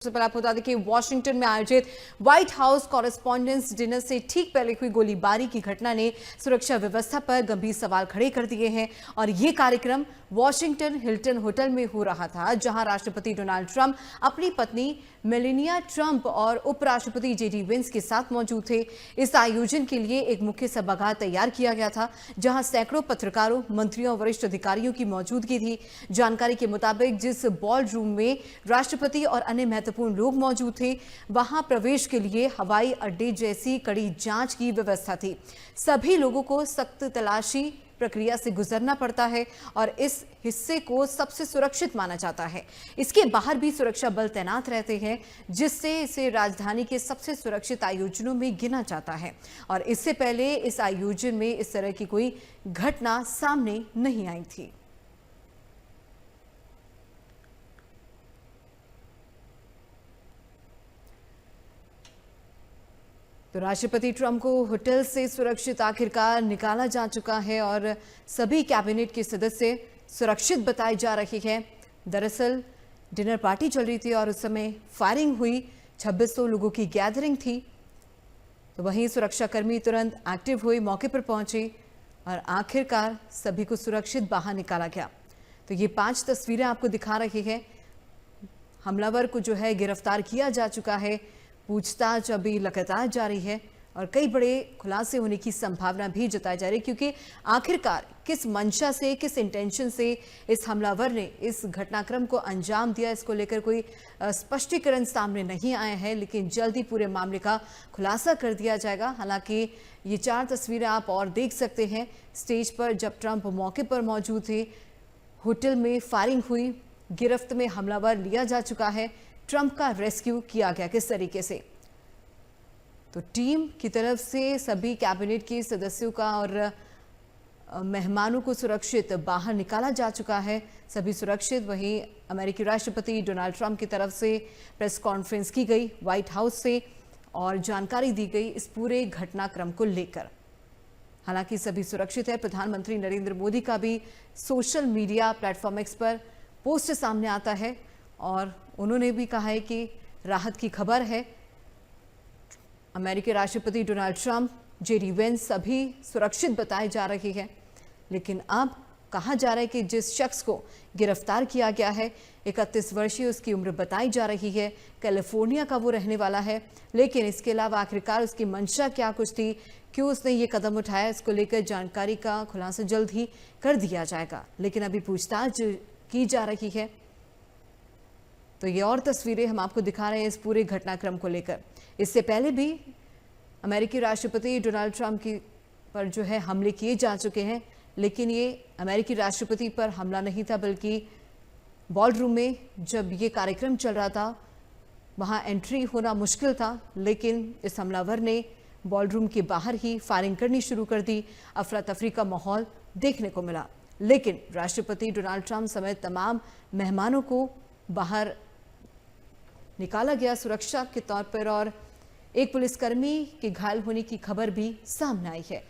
सबसे पहले आपको बता दें कि वॉशिंगटन में आयोजित व्हाइट हाउस कॉरेस्पॉन्डेंस डिनर से ठीक पहले हुई गोलीबारी की घटना ने सुरक्षा व्यवस्था पर गंभीर सवाल खड़े कर दिए हैं। और ये कार्यक्रम वॉशिंगटन हिल्टन होटल में हो रहा था, जहां राष्ट्रपति डोनाल्ड ट्रंप अपनी पत्नी मेलानिया ट्रंप और उपराष्ट्रपति जेडी वेंस के साथ मौजूद थे। इस आयोजन के लिए एक मुख्य सभागार तैयार किया गया था, जहां सैकड़ों पत्रकारों, मंत्रियों और वरिष्ठ अधिकारियों की मौजूदगी थी। जानकारी के मुताबिक जिस बॉल रूम में राष्ट्रपति और अन्य महत्वपूर्ण लोग मौजूद थे, वहां प्रवेश के लिए हवाई अड्डे जैसी कड़ी जांच की व्यवस्था थी। सभी लोगों को सख्त तलाशी प्रक्रिया से गुजरना पड़ता है और इस हिस्से को सबसे सुरक्षित माना जाता है। इसके बाहर भी सुरक्षा बल तैनात रहते हैं, जिससे इसे राजधानी के सबसे सुरक्षित आयोजनों में गिना जाता है। और इससे पहले इस आयोजन में इस तरह की कोई घटना सामने नहीं आई थी। तो राष्ट्रपति ट्रंप को होटल से सुरक्षित आखिरकार निकाला जा चुका है और सभी कैबिनेट के सदस्य सुरक्षित बताए जा रहे हैं। दरअसल डिनर पार्टी चल रही थी और उस समय फायरिंग हुई, 2600 लोगों की गैदरिंग थी। तो वहीं सुरक्षाकर्मी तुरंत एक्टिव हुए, मौके पर पहुंचे और आखिरकार सभी को सुरक्षित बाहर निकाला गया। तो ये 5 तस्वीरें आपको दिखा रही हैं। हमलावर को जो है गिरफ्तार किया जा चुका है। पूछताछ अभी लगातार जारी है और कई बड़े खुलासे होने की संभावना भी जताई जा रही है, क्योंकि आखिरकार किस मंशा से, किस इंटेंशन से इस हमलावर ने इस घटनाक्रम को अंजाम दिया, इसको लेकर कोई स्पष्टीकरण सामने नहीं आया है। लेकिन जल्द ही पूरे मामले का खुलासा कर दिया जाएगा। हालांकि ये 4 तस्वीरें आप और देख सकते हैं। स्टेज पर जब ट्रंप मौके पर मौजूद थे, होटल में फायरिंग हुई, गिरफ्त में हमलावर लिया जा चुका है, ट्रंप का रेस्क्यू किया गया किस तरीके से। तो टीम की तरफ से सभी कैबिनेट के सदस्यों का और मेहमानों को सुरक्षित बाहर निकाला जा चुका है, सभी सुरक्षित। वहीं अमेरिकी राष्ट्रपति डोनाल्ड ट्रंप की तरफ से प्रेस कॉन्फ्रेंस की गई व्हाइट हाउस से और जानकारी दी गई इस पूरे घटनाक्रम को लेकर। हालांकि सभी सुरक्षित है। प्रधानमंत्री नरेंद्र मोदी का भी सोशल मीडिया प्लेटफॉर्म एक्स पर पोस्ट सामने आता है और उन्होंने भी कहा है कि राहत की खबर है। अमेरिकी राष्ट्रपति डोनाल्ड ट्रंप, जेडी वेंस सभी सुरक्षित बताए जा रहे हैं। लेकिन अब कहा जा रहा है कि जिस शख्स को गिरफ्तार किया गया है, 31 वर्षीय उसकी उम्र बताई जा रही है, कैलिफोर्निया का वो रहने वाला है। लेकिन इसके अलावा आखिरकार उसकी मंशा क्या कुछ थी, क्यों उसने ये कदम उठाया, इसको लेकर जानकारी का खुलासा जल्द ही कर दिया जाएगा। लेकिन अभी पूछताछ की जा रही है। तो ये और तस्वीरें हम आपको दिखा रहे हैं इस पूरे घटनाक्रम को लेकर। इससे पहले भी अमेरिकी राष्ट्रपति डोनाल्ड ट्रंप की पर जो है हमले किए जा चुके हैं, लेकिन ये अमेरिकी राष्ट्रपति पर हमला नहीं था, बल्कि बॉल रूम में जब ये कार्यक्रम चल रहा था वहां एंट्री होना मुश्किल था। लेकिन इस हमलावर ने बॉल रूम के बाहर ही फायरिंग करनी शुरू कर दी। अफरा तफरी का माहौल देखने को मिला, लेकिन राष्ट्रपति डोनाल्ड ट्रंप समेत तमाम मेहमानों को बाहर निकाला गया सुरक्षा के तौर पर और एक पुलिसकर्मी के घायल होने की खबर भी सामने आई है।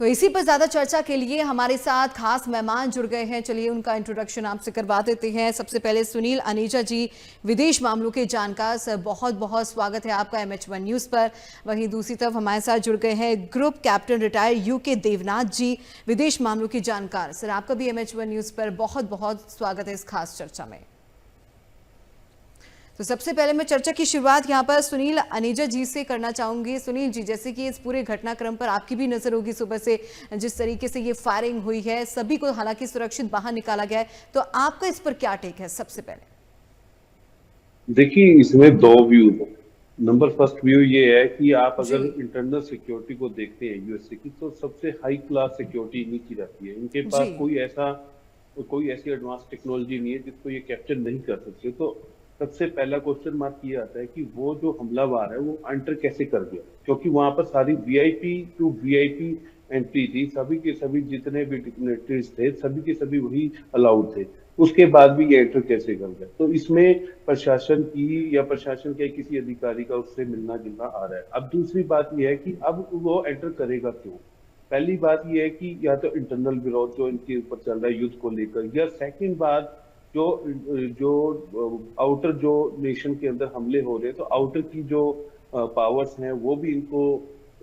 तो इसी पर ज्यादा चर्चा के लिए हमारे साथ खास मेहमान जुड़ गए हैं। चलिए उनका इंट्रोडक्शन आपसे करवा देते हैं। सबसे पहले सुनील अनीजा जी, विदेश मामलों के जानकार। सर बहुत बहुत स्वागत है आपका MH1 न्यूज़ पर। वहीं दूसरी तरफ हमारे साथ जुड़ गए हैं group captain retired UK Devnath ji, विदेश मामलों के जानकार। सर आपका भी MH1 न्यूज़ पर बहुत बहुत स्वागत है इस खास चर्चा में। तो सबसे पहले मैं चर्चा की शुरुआत यहाँ पर सुनील अनीजा जी से करना चाहूंगी। सुनील जी, जैसे कि इस पूरे घटनाक्रम पर आपकी भी नजर होगी सुबह से, जिस तरीके से ये फायरिंग हुई है, सभी को हालांकि सुरक्षित बाहर निकाला गया है, तो आपका इस पर क्या टेक है? सबसे पहले देखिए, इसमें 2 व्यू है। नंबर फर्स्ट व्यू ये है कि आप अगर इंटरनल सिक्योरिटी को देखते हैं यूएसए की, तो सबसे हाई क्लास सिक्योरिटी इन्हीं की रहती है। इनके पास कोई ऐसी एडवांस टेक्नोलॉजी नहीं है जिसको ये कैप्चर नहीं कर सकते। तो सबसे पहला क्वेश्चन मार्क ये आता है कि वो जो हमलावर है वो एंटर कैसे कर गया, क्योंकि वहां पर सारी वीआईपी टू वीआईपी एंट्री थी। सभी के सभी जितने भी डिग्नेटरीज थे, सभी के सभी वही अलाउड थे। उसके बाद भी ये एंटर कैसे कर गए। तो इसमें प्रशासन की या प्रशासन के किसी अधिकारी का उससे मिलना जुलना आ रहा है। अब दूसरी बात ये है कि अब वो एंटर करेगा क्यों। पहली बात ये है कि या तो इंटरनल विरोध जो इनके ऊपर चल रहा है युद्ध को लेकर, या सेकंड बात जो जो आउटर जो नेशन के अंदर हमले हो रहे हैं, तो आउटर की जो पावर्स हैं वो भी इनको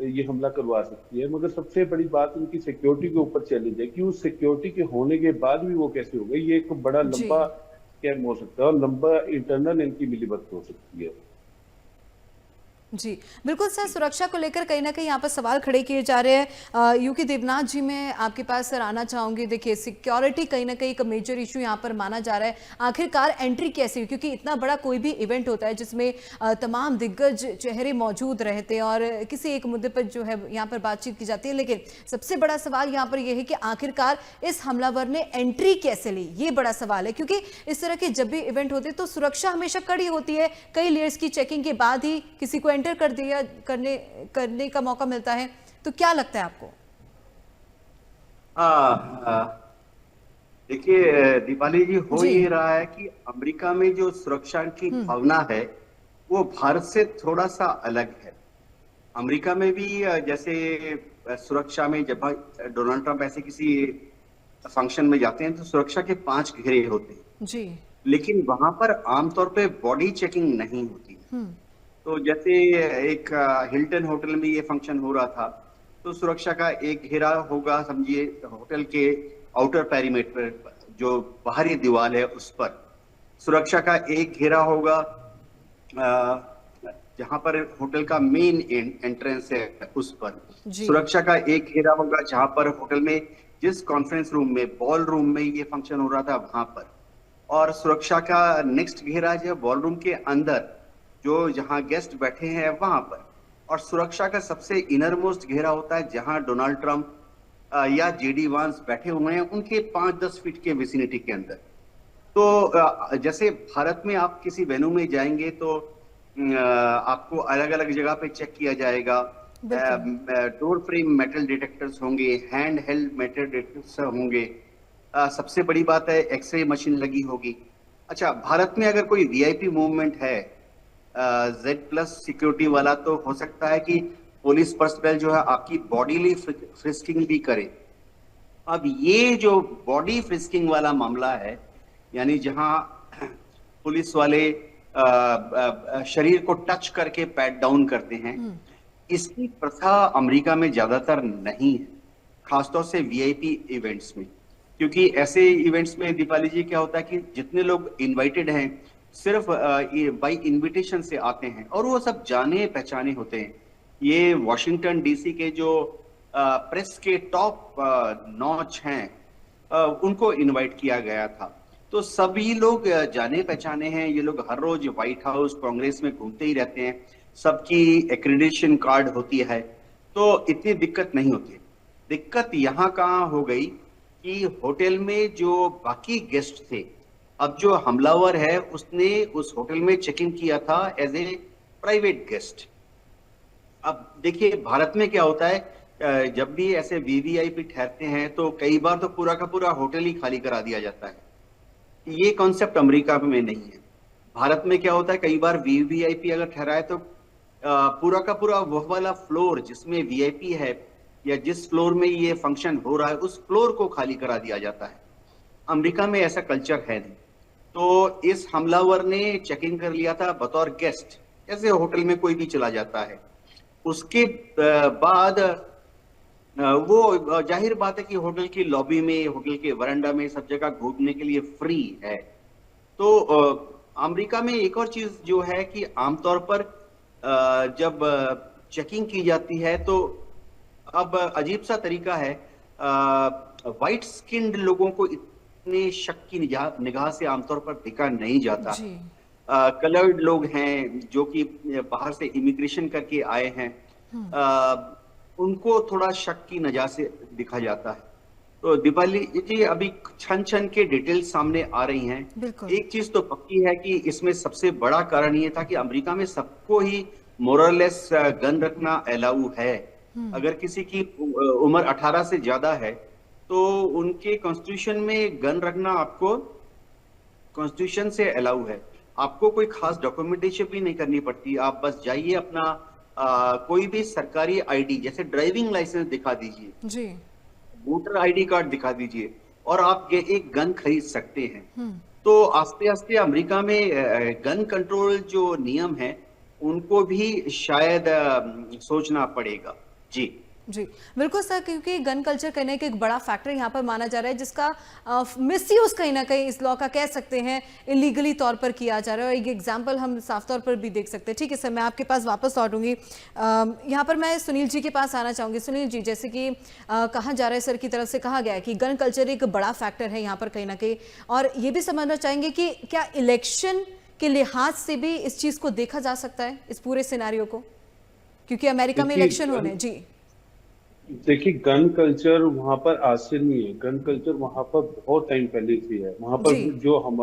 ये हमला करवा सकती है। मगर सबसे बड़ी बात उनकी सिक्योरिटी के ऊपर चैलेंज है कि उस सिक्योरिटी के होने के बाद भी वो कैसे हो गई। ये एक बड़ा जी लंबा स्कैम हो सकता है और लंबा इंटरनल इनकी मिलीभगत हो सकती है। जी बिल्कुल सर, सुरक्षा को लेकर कहीं ना कहीं यहाँ पर सवाल खड़े किए जा रहे हैं। यूके देवनाथ जी, मैं आपके पास सर आना चाहूंगी। देखिए, सिक्योरिटी कहीं ना कहीं एक मेजर इशू यहाँ पर माना जा रहा है। आखिरकार एंट्री कैसे हुई, क्योंकि इतना बड़ा कोई भी इवेंट होता है जिसमें तमाम दिग्गज चेहरे मौजूद रहते हैं और किसी एक मुद्दे पर जो है यहाँ पर बातचीत की जाती है, लेकिन सबसे बड़ा सवाल यहाँ पर यह है कि आखिरकार इस हमलावर ने एंट्री कैसे ली, ये बड़ा सवाल है। क्योंकि इस तरह के जब भी इवेंट होते हैं तो सुरक्षा हमेशा कड़ी होती है, कई लेयर्स की चेकिंग के बाद ही किसी को एंटर कर दिया करने का मौका मिलता है। तो क्या लगता है आपको? देखिए दीपाली जी, हो जी ये रहा है कि अमेरिका में जो सुरक्षा की भावना है वो भारत से थोड़ा सा अलग है। अमेरिका में भी जैसे सुरक्षा में जब डोनाल्ड ट्रंप ऐसे किसी फंक्शन में जाते हैं तो सुरक्षा के 5 घेरे होते हैं, जी लेकिन वहां पर आमतौर पे बॉडी चेकिंग नहीं होती। तो जैसे एक हिल्टन होटल में ये फंक्शन हो रहा था, तो सुरक्षा का एक घेरा होगा, समझिए होटल के आउटर पेरीमीटर जो बाहरी दीवार है उस पर। सुरक्षा का एक घेरा होगा जहां पर होटल का मेन एंट्रेंस है उस पर। सुरक्षा का एक घेरा होगा जहां पर होटल में जिस कॉन्फ्रेंस रूम में, बॉल रूम में ये फंक्शन हो रहा था वहां पर। और सुरक्षा का नेक्स्ट घेरा जो बॉल रूम के अंदर जो जहां गेस्ट बैठे हैं वहां पर। और सुरक्षा का सबसे इनर मोस्ट घेरा होता है जहां डोनाल्ड ट्रंप या जेडी वांस बैठे हुए हैं, उनके 5-10 फीट के विसिनिटी के अंदर। तो जैसे भारत में आप किसी वेन्यू में जाएंगे तो आपको अलग अलग जगह पे चेक किया जाएगा। डोर फ्रेम मेटल डिटेक्टर्स होंगे, हैंड हेल्ड मेटल डिटेक्टर्स होंगे। सबसे बड़ी बात है एक्सरे मशीन लगी होगी। अच्छा, भारत में अगर कोई वीआईपी मूवमेंट है Z+ सिक्योरिटी वाला, तो हो सकता है कि पुलिस पर्सनल जो है आपकी बॉडीली फ्रिस्किंग भी करे। अब ये जो बॉडी फ्रिस्किंग वाला मामला है, यानी जहां पुलिस वाले शरीर को टच करके पैट डाउन करते हैं, इसकी प्रथा अमेरिका में ज्यादातर नहीं है, खासतौर से वीआईपी इवेंट्स में। क्योंकि ऐसे इवेंट्स में दीपाली जी क्या होता है कि जितने लोग इनवाइटेड हैं सिर्फ बाई इनविटेशन से आते हैं और वो सब जाने पहचाने होते हैं। ये वॉशिंगटन डीसी के जो प्रेस के टॉप नॉच हैं उनको इनवाइट किया गया था। तो सभी लोग जाने पहचाने हैं, ये लोग हर रोज व्हाइट हाउस, कांग्रेस में घूमते ही रहते हैं, सबकी एक्रेडिटेशन कार्ड होती है, तो इतनी दिक्कत नहीं होती। दिक्कत यहाँ कहाँ हो गई कि होटल में जो बाकी गेस्ट थे, अब जो हमलावर है उसने उस होटल में चेक इन किया था एज ए प्राइवेट गेस्ट। अब देखिए भारत में क्या होता है, जब भी ऐसे वीवीआईपी ठहरते हैं तो कई बार तो पूरा का पूरा होटल ही खाली करा दिया जाता है। ये कॉन्सेप्ट अमेरिका में नहीं है। भारत में क्या होता है, कई बार वीवीआईपी अगर ठहराए तो पूरा का पूरा वह वाला फ्लोर जिसमें वीआईपी है या जिस फ्लोर में ये फंक्शन हो रहा है उस फ्लोर को खाली करा दिया जाता है। अमेरिका में ऐसा कल्चर है नहीं। तो इस हमलावर ने चेकिंग कर लिया था बतौर गेस्ट, जैसे होटल में कोई भी चला जाता है। उसके बाद वो जाहिर बात है कि होटल की लॉबी में, होटल के वरांडा में, सब जगह घूमने के लिए फ्री है। तो अमेरिका में एक और चीज जो है कि आमतौर पर जब चेकिंग की जाती है तो अब अजीब सा तरीका है, व्हाइट स्किन्ड लोगों को इतने शक की निगाह से आमतौर पर देखा नहीं जाता। कलर्ड लोग हैं जो कि बाहर से इमिग्रेशन करके आए हैं, उनको थोड़ा शक की निगाह से दिखा जाता है। तो दीपाली जी, अभी छन के डिटेल्स सामने आ रही हैं। एक चीज तो पक्की है कि इसमें सबसे बड़ा कारण ये था कि अमेरिका में सबको ही मोरलेस गन रखना अलाउ है। अगर किसी की उम्र 18 से ज्यादा है तो उनके कॉन्स्टिट्यूशन में गन रखना आपको कॉन्स्टिट्यूशन से अलाउ है। आपको कोई खास डॉक्यूमेंटेशन भी नहीं करनी पड़ती, आप बस जाइए अपना कोई भी सरकारी आईडी जैसे ड्राइविंग लाइसेंस दिखा दीजिए जी, वोटर आईडी कार्ड दिखा दीजिए और आप ये एक गन खरीद सकते हैं। तो आस्ते आस्ते अमेरिका में गन कंट्रोल जो नियम है उनको भी शायद सोचना पड़ेगा। जी जी, बिल्कुल सर, क्योंकि गन कल्चर करने का एक बड़ा फैक्टर यहाँ पर माना जा रहा है, जिसका मिसयूज कहीं ना कहीं इस लॉ का कह सकते हैं इलीगली तौर पर किया जा रहा है। और एक एग्जांपल हम साफ तौर पर भी देख सकते हैं। ठीक है सर, मैं आपके पास वापस लौटूंगी। यहाँ पर मैं सुनील जी के पास आना चाहूँगी। सुनील जी, जैसे कि कहा जा रहा है, सर की तरफ से कहा गया है कि गन कल्चर एक बड़ा फैक्टर है यहाँ पर कहीं ना कहीं, और ये भी समझना चाहेंगे कि क्या इलेक्शन के लिहाज से भी इस चीज़ को देखा जा सकता है, इस पूरे सिनेरियो को, क्योंकि अमेरिका में इलेक्शन होने। जी देखिए, गन कल्चर वहां पर आज से नहीं है, गन कल्चर वहां पर बहुत टाइम पहले से है। वहां पर जी, जो हम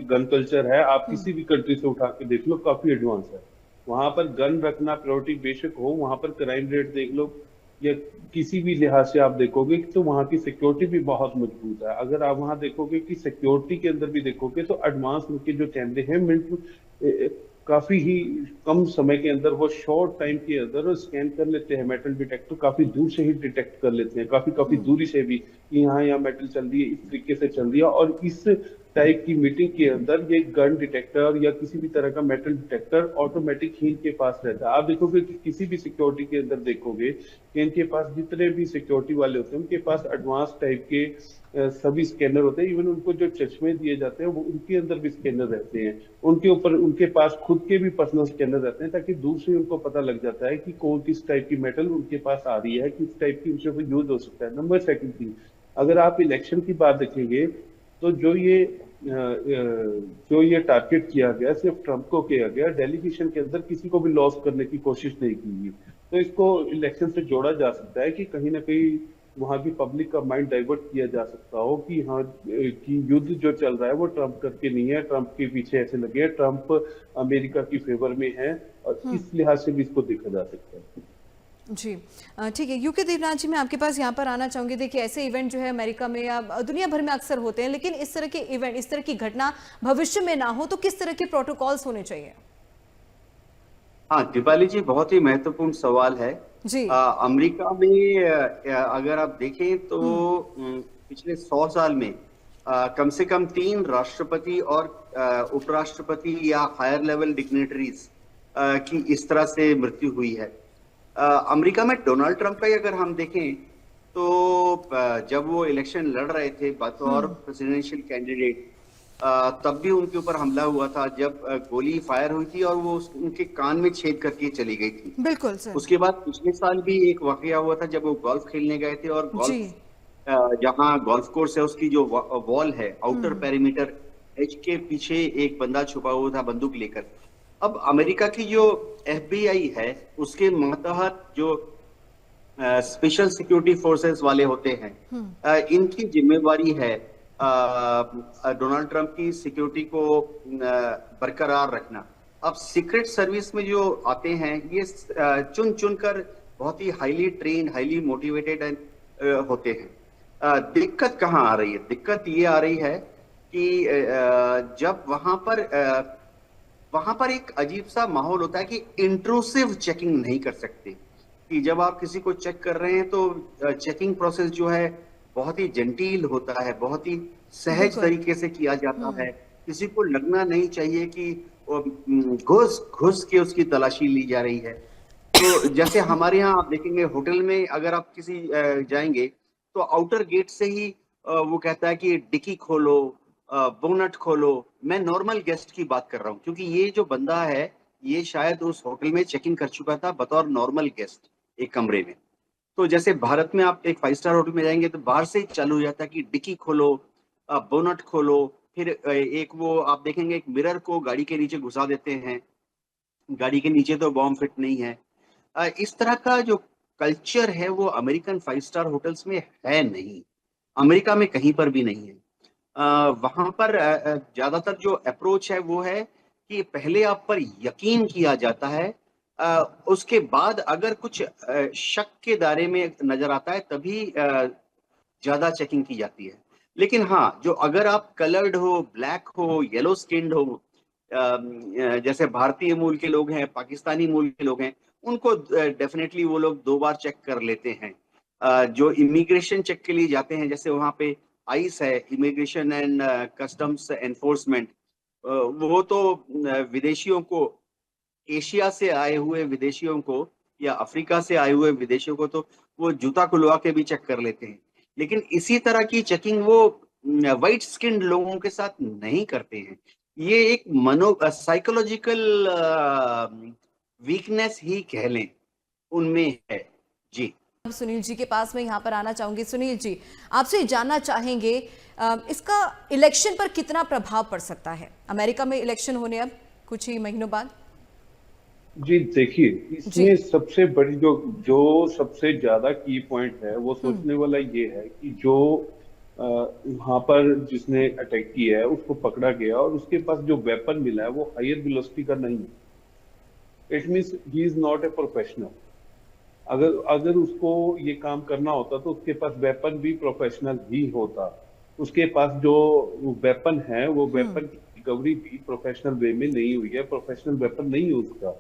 गन कल्चर है, आप किसी भी कंट्री से उठा के देख लो, काफी एडवांस है। वहां पर गन रखना प्रायोरिटी बेशक हो, वहां पर क्राइम रेट देख लो या किसी भी लिहाज से आप देखोगे तो वहां की सिक्योरिटी भी बहुत मजबूत है। अगर आप वहां देखोगे कि सिक्योरिटी के अंदर भी देखोगे तो एडवांस उनके जो कैमरे हैं मिनट काफी ही कम समय के अंदर, वो शॉर्ट टाइम के अंदर स्कैन कर लेते हैं। मेटल डिटेक्टर काफी दूर से ही डिटेक्ट कर लेते हैं, काफी काफी दूरी से भी, कि यहाँ मेटल चल रही है, इस तरीके से चल रही है। और इस टाइप की मीटिंग के अंदर ये गन डिटेक्टर या किसी भी तरह का मेटल डिटेक्टर ऑटोमेटिक ही इनके पास रहता है। आप देखोगे कि किसी भी सिक्योरिटी के अंदर देखोगे कि इनके पास जितने भी सिक्योरिटी वाले होते हैं उनके पास एडवांस टाइप के सभी स्कैनर होते हैं। इवन उनको जो चश्मे दिए जाते हैं वो उनके अंदर भी स्कैनर रहते हैं। उनके ऊपर उनके पास खुद के भी पर्सनल स्कैनर रहते हैं, ताकि दूर से उनको पता लग जाता है कि कौन किस टाइप की मेटल उनके पास आ रही है, किस टाइप की उनके ऊपर यूज हो सकता है। नंबर सेकंड थिंग, अगर आप इलेक्शन की बात देखेंगे तो जो ये टारगेट किया गया सिर्फ ट्रंप को किया गया, डेलीगेशन के अंदर किसी को भी लॉस करने की कोशिश नहीं की गई। तो इसको इलेक्शन से जोड़ा जा सकता है कि कहीं ना कहीं वहां की पब्लिक का माइंड डाइवर्ट किया जा सकता हो कि हाँ, कि युद्ध जो चल रहा है वो ट्रंप करके नहीं है, ट्रंप के पीछे ऐसे लगे हैं, ट्रंप अमेरिका की फेवर में है, और इस लिहाज से भी इसको देखा जा सकता है। जी, ठीक है। यूके देवनाथ जी, मैं आपके पास यहाँ पर आना चाहूँगी। देखिए, ऐसे इवेंट जो है अमेरिका में या दुनिया भर में अक्सर होते हैं, लेकिन इस तरह के इवेंट, इस तरह की घटना भविष्य में ना हो तो किस तरह के प्रोटोकॉल्स होने चाहिए? हाँ दीपाली जी, बहुत ही महत्वपूर्ण सवाल है। जी, अमेरिका में अगर आप देखें तो पिछले 100 साल में कम से कम 3 राष्ट्रपति और उपराष्ट्रपति या हायर लेवल डिग्नेटरीज की इस तरह से मृत्यु हुई है। अमेरिका में डोनाल्ड ट्रंप का ही अगर हम देखें तो जब वो इलेक्शन लड़ रहे थे बतौर प्रेसिडेंशियल कैंडिडेट, तब भी उनके ऊपर हमला हुआ था जब गोली फायर हुई थी और वो उनके कान में छेद करके चली गई थी। बिल्कुल सर। उसके बाद पिछले साल भी एक वाकया हुआ था जब वो गोल्फ खेलने गए थे और जी, गोल्फ जहां गोल्फ कोर्स है उसकी जो वॉल है, आउटर पेरीमीटर एज के पीछे एक बंदा छुपा हुआ था बंदूक लेकर। अब अमेरिका की जो FBI है उसके मातहत जो स्पेशल सिक्योरिटी फोर्सेस वाले होते हैं, इनकी जिम्मेवारी है डोनाल्ड ट्रंप की सिक्योरिटी को बरकरार रखना। अब सीक्रेट सर्विस में जो आते हैं ये चुन चुन कर बहुत ही हाईली ट्रेन्ड, हाईली मोटिवेटेड होते हैं। दिक्कत कहाँ आ रही है? दिक्कत ये आ रही है कि जब वहां पर एक अजीब सा माहौल होता है कि इंट्रूसिव चेकिंग नहीं कर सकते, कि जब आप किसी को चेक कर रहे हैं तो चेकिंग प्रोसेस जो है बहुत ही जेंटिल होता है, बहुत ही सहज तरीके से किया जाता है। किसी को लगना नहीं चाहिए कि घुस घुस के उसकी तलाशी ली जा रही है। तो जैसे हमारे यहाँ आप देखेंगे होटल में अगर आप किसी जाएंगे तो आउटर गेट से ही वो कहता है कि डिक्की खोलो, बोनट खोलो। मैं नॉर्मल गेस्ट की बात कर रहा हूँ क्योंकि ये जो बंदा है ये शायद उस होटल में चेक इन कर चुका था बतौर नॉर्मल गेस्ट एक कमरे में। तो जैसे भारत में आप एक 5 स्टार होटल में जाएंगे तो बाहर से ही चालू हो जाता है कि डिक्की खोलो, बोनट खोलो। फिर एक वो आप देखेंगे एक मिरर को गाड़ी के नीचे घुसा देते हैं, गाड़ी के नीचे तो बॉम्ब फिट नहीं है। इस तरह का जो कल्चर है वो अमेरिकन 5 स्टार होटल्स में है नहीं, अमेरिका में कहीं पर भी नहीं है। वहां पर ज्यादातर जो अप्रोच है वो है कि पहले आप पर यकीन किया जाता है, उसके बाद अगर कुछ शक के दायरे में नजर आता है तभी ज्यादा चेकिंग की जाती है। लेकिन हाँ, जो अगर आप कलर्ड हो, ब्लैक हो, येलो स्किन्ड हो, जैसे भारतीय मूल के लोग हैं, पाकिस्तानी मूल के लोग हैं, उनको डेफिनेटली वो लोग 2 बार चेक कर लेते हैं। जो इमिग्रेशन चेक के लिए जाते हैं, जैसे वहाँ पे आइस है, इमिग्रेशन एंड कस्टम्स एनफोर्समेंट, वो तो विदेशियों को, एशिया से आए हुए विदेशियों को या अफ्रीका से आए हुए विदेशियों को तो वो जूता खुलवा के भी चेक कर लेते हैं। लेकिन इसी तरह की चेकिंग वो व्हाइट स्किन्ड लोगों के साथ नहीं करते हैं। ये एक साइकोलॉजिकल वीकनेस ही कह लें, उनमें है। जी। अब सुनील जी के पास मैं यहाँ पर आना चाहूंगी। सुनील जी, आपसे जानना चाहेंगे इसका इलेक्शन पर कितना प्रभाव पड़ सकता है? अमेरिका में इलेक्शन होने अब कुछ ही महीनों बाद। जी देखिए, इसमें सबसे बड़ी जो जो सबसे ज्यादा की पॉइंट है वो सोचने वाला ये है कि जो वहां पर जिसने अटैक किया है उसको पकड़ा गया और उसके पास जो वेपन मिला है वो हायर वेलोसिटी का नहीं है। It means he is not a professional. अगर अगर उसको ये काम करना होता तो उसके पास वेपन भी प्रोफेशनल ही होता। उसके पास जो वेपन है वो वेपन की रिकवरी भी प्रोफेशनल वे में नहीं हुई है, प्रोफेशनल वेपन नहीं है उसका।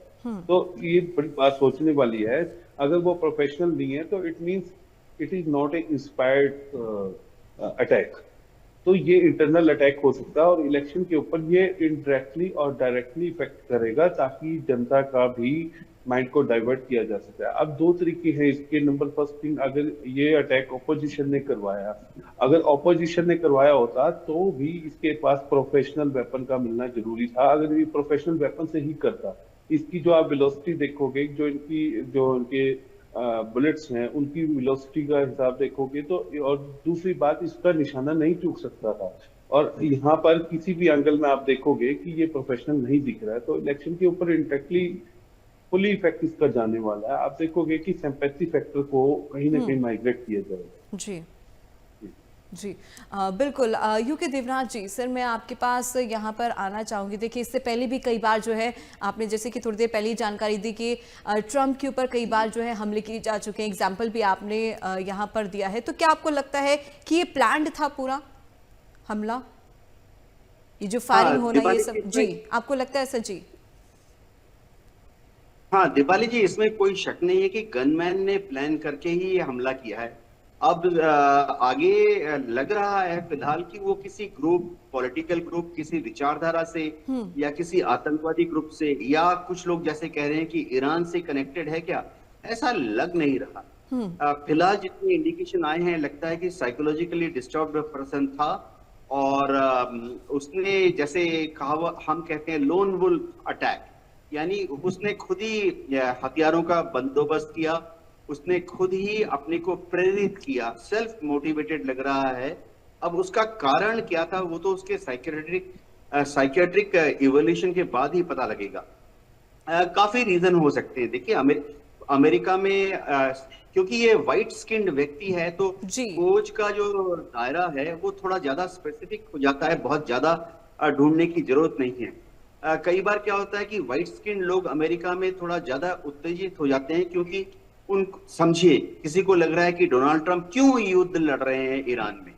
तो ये बड़ी बात सोचने वाली है। अगर वो प्रोफेशनल नहीं है तो it means it is not a inspired attack. तो ये इंटरनल अटैक हो सकता है और इलेक्शन के ऊपर ये इनडायरेक्टली और डायरेक्टली इफेक्ट करेगा ताकि जनता का भी माइंड को डाइवर्ट किया जा सकता है। अब दो तरीके हैं इसके। नंबर फर्स्ट थिंग, अगर ये अटैक ऑपोजिशन ने करवाया, अगर ऑपोजिशन ने करवाया होता तो भी इसके पास प्रोफेशनल वेपन का मिलना जरूरी था। अगर ये प्रोफेशनल वेपन से ही करता, इसकी जो आप वेलोसिटी देखोगे, जो इनके बुलेट्स हैं उनकी वेलोसिटी का हिसाब देखोगे तो, और दूसरी बात इसका निशाना नहीं चूक सकता था। और यहाँ पर किसी भी एंगल में आप देखोगे कि ये प्रोफेशनल नहीं दिख रहा है, तो इलेक्शन के ऊपर इंडायरेक्टली फुली इफेक्ट इसका जाने वाला है। आप देखोगे कि सिंपैथी फैक्टर को कहीं ना कहीं माइग्रेट किया जाएगा। जी जी बिल्कुल। यूके देवनाथ जी, सर मैं आपके पास यहाँ पर आना चाहूँगी। देखिए, इससे पहले भी कई बार जो है आपने जैसे कि थोड़ी देर पहले ही जानकारी दी कि ट्रंप के ऊपर कई बार जो है हमले किए जा चुके हैं, एग्जाम्पल भी आपने यहाँ पर दिया है। तो क्या आपको लगता है कि ये प्लान्ड था पूरा हमला, ये जो फायरिंग होना, ये सब? जी, आपको लगता है सर? जी हाँ दीपाली जी, इसमें कोई शक नहीं है कि गनमैन ने प्लान करके ही ये हमला किया है। अब आगे लग रहा है फिलहाल कि वो किसी ग्रुप, पॉलिटिकल ग्रुप, किसी विचारधारा से या किसी आतंकवादी ग्रुप से, या कुछ लोग जैसे कह रहे हैं कि ईरान से कनेक्टेड है क्या, ऐसा लग नहीं रहा। फिलहाल जितने इंडिकेशन आए हैं, लगता है कि साइकोलॉजिकली डिस्टर्ब्ड पर्सन था और उसने, जैसे कहा, हम कहते हैं लोन वुल्फ अटैक, यानी उसने खुद ही हथियारों का बंदोबस्त किया, उसने खुद ही अपने को प्रेरित किया, सेल्फ मोटिवेटेड लग रहा है। अब उसका कारण क्या था वो तो उसके साइकियाट्रिक इवोल्यूशन के बाद ही पता लगेगा। काफी रीजन हो सकते हैं। देखिए, अमेरिका में क्योंकि ये व्हाइट स्किन्ड व्यक्ति है तो खोज का जो दायरा है वो थोड़ा ज्यादा स्पेसिफिक हो जाता है, बहुत ज्यादा ढूंढने की जरूरत नहीं है। कई बार क्या होता है कि व्हाइट स्किन लोग अमेरिका में थोड़ा ज्यादा उत्तेजित हो जाते हैं, क्योंकि उन, समझिए किसी को लग रहा है कि डोनाल्ड ट्रंप क्यों युद्ध लड़ रहे हैं ईरान में।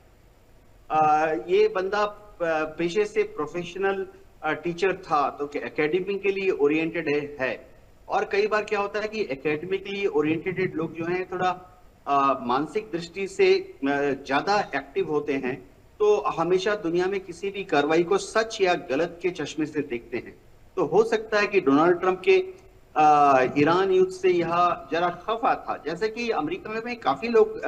ये बंदा पेशे से प्रोफेशनल टीचर था, तो एकेडमी के लिए ओरिएंटेड है। और कई बार क्या होता है कि एकेडमिकली ओरिएंटेड लोग जो हैं थोड़ा मानसिक दृष्टि से ज्यादा एक्टिव होते हैं, तो हमेशा दुनिया में किसी भी कार्रवाई को सच या गलत के चश्मे से देखते हैं। तो हो सकता है कि डोनाल्ड ट्रंप के ईरान युद्ध से यह जरा खफा था। जैसे कि अमेरिका में काफी लोग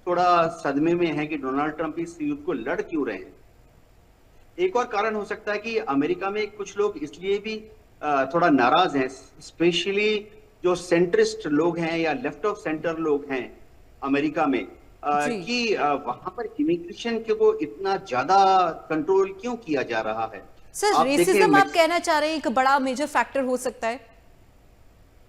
थोड़ा सदमे में हैं कि डोनाल्ड ट्रंप इस युद्ध को लड़ क्यों रहे हैं। एक और कारण हो सकता है कि अमेरिका में कुछ लोग इसलिए भी थोड़ा नाराज हैं, स्पेशली जो सेंट्रिस्ट लोग हैं या लेफ्ट ऑफ सेंटर लोग हैं अमेरिका में, कि वहां पर इमिग्रेशन के को इतना ज्यादा कंट्रोल क्यों किया जा रहा है। सर, रेसिज्म आप कहना चाह रहे हैं एक बड़ा मेजर फैक्टर हो सकता है?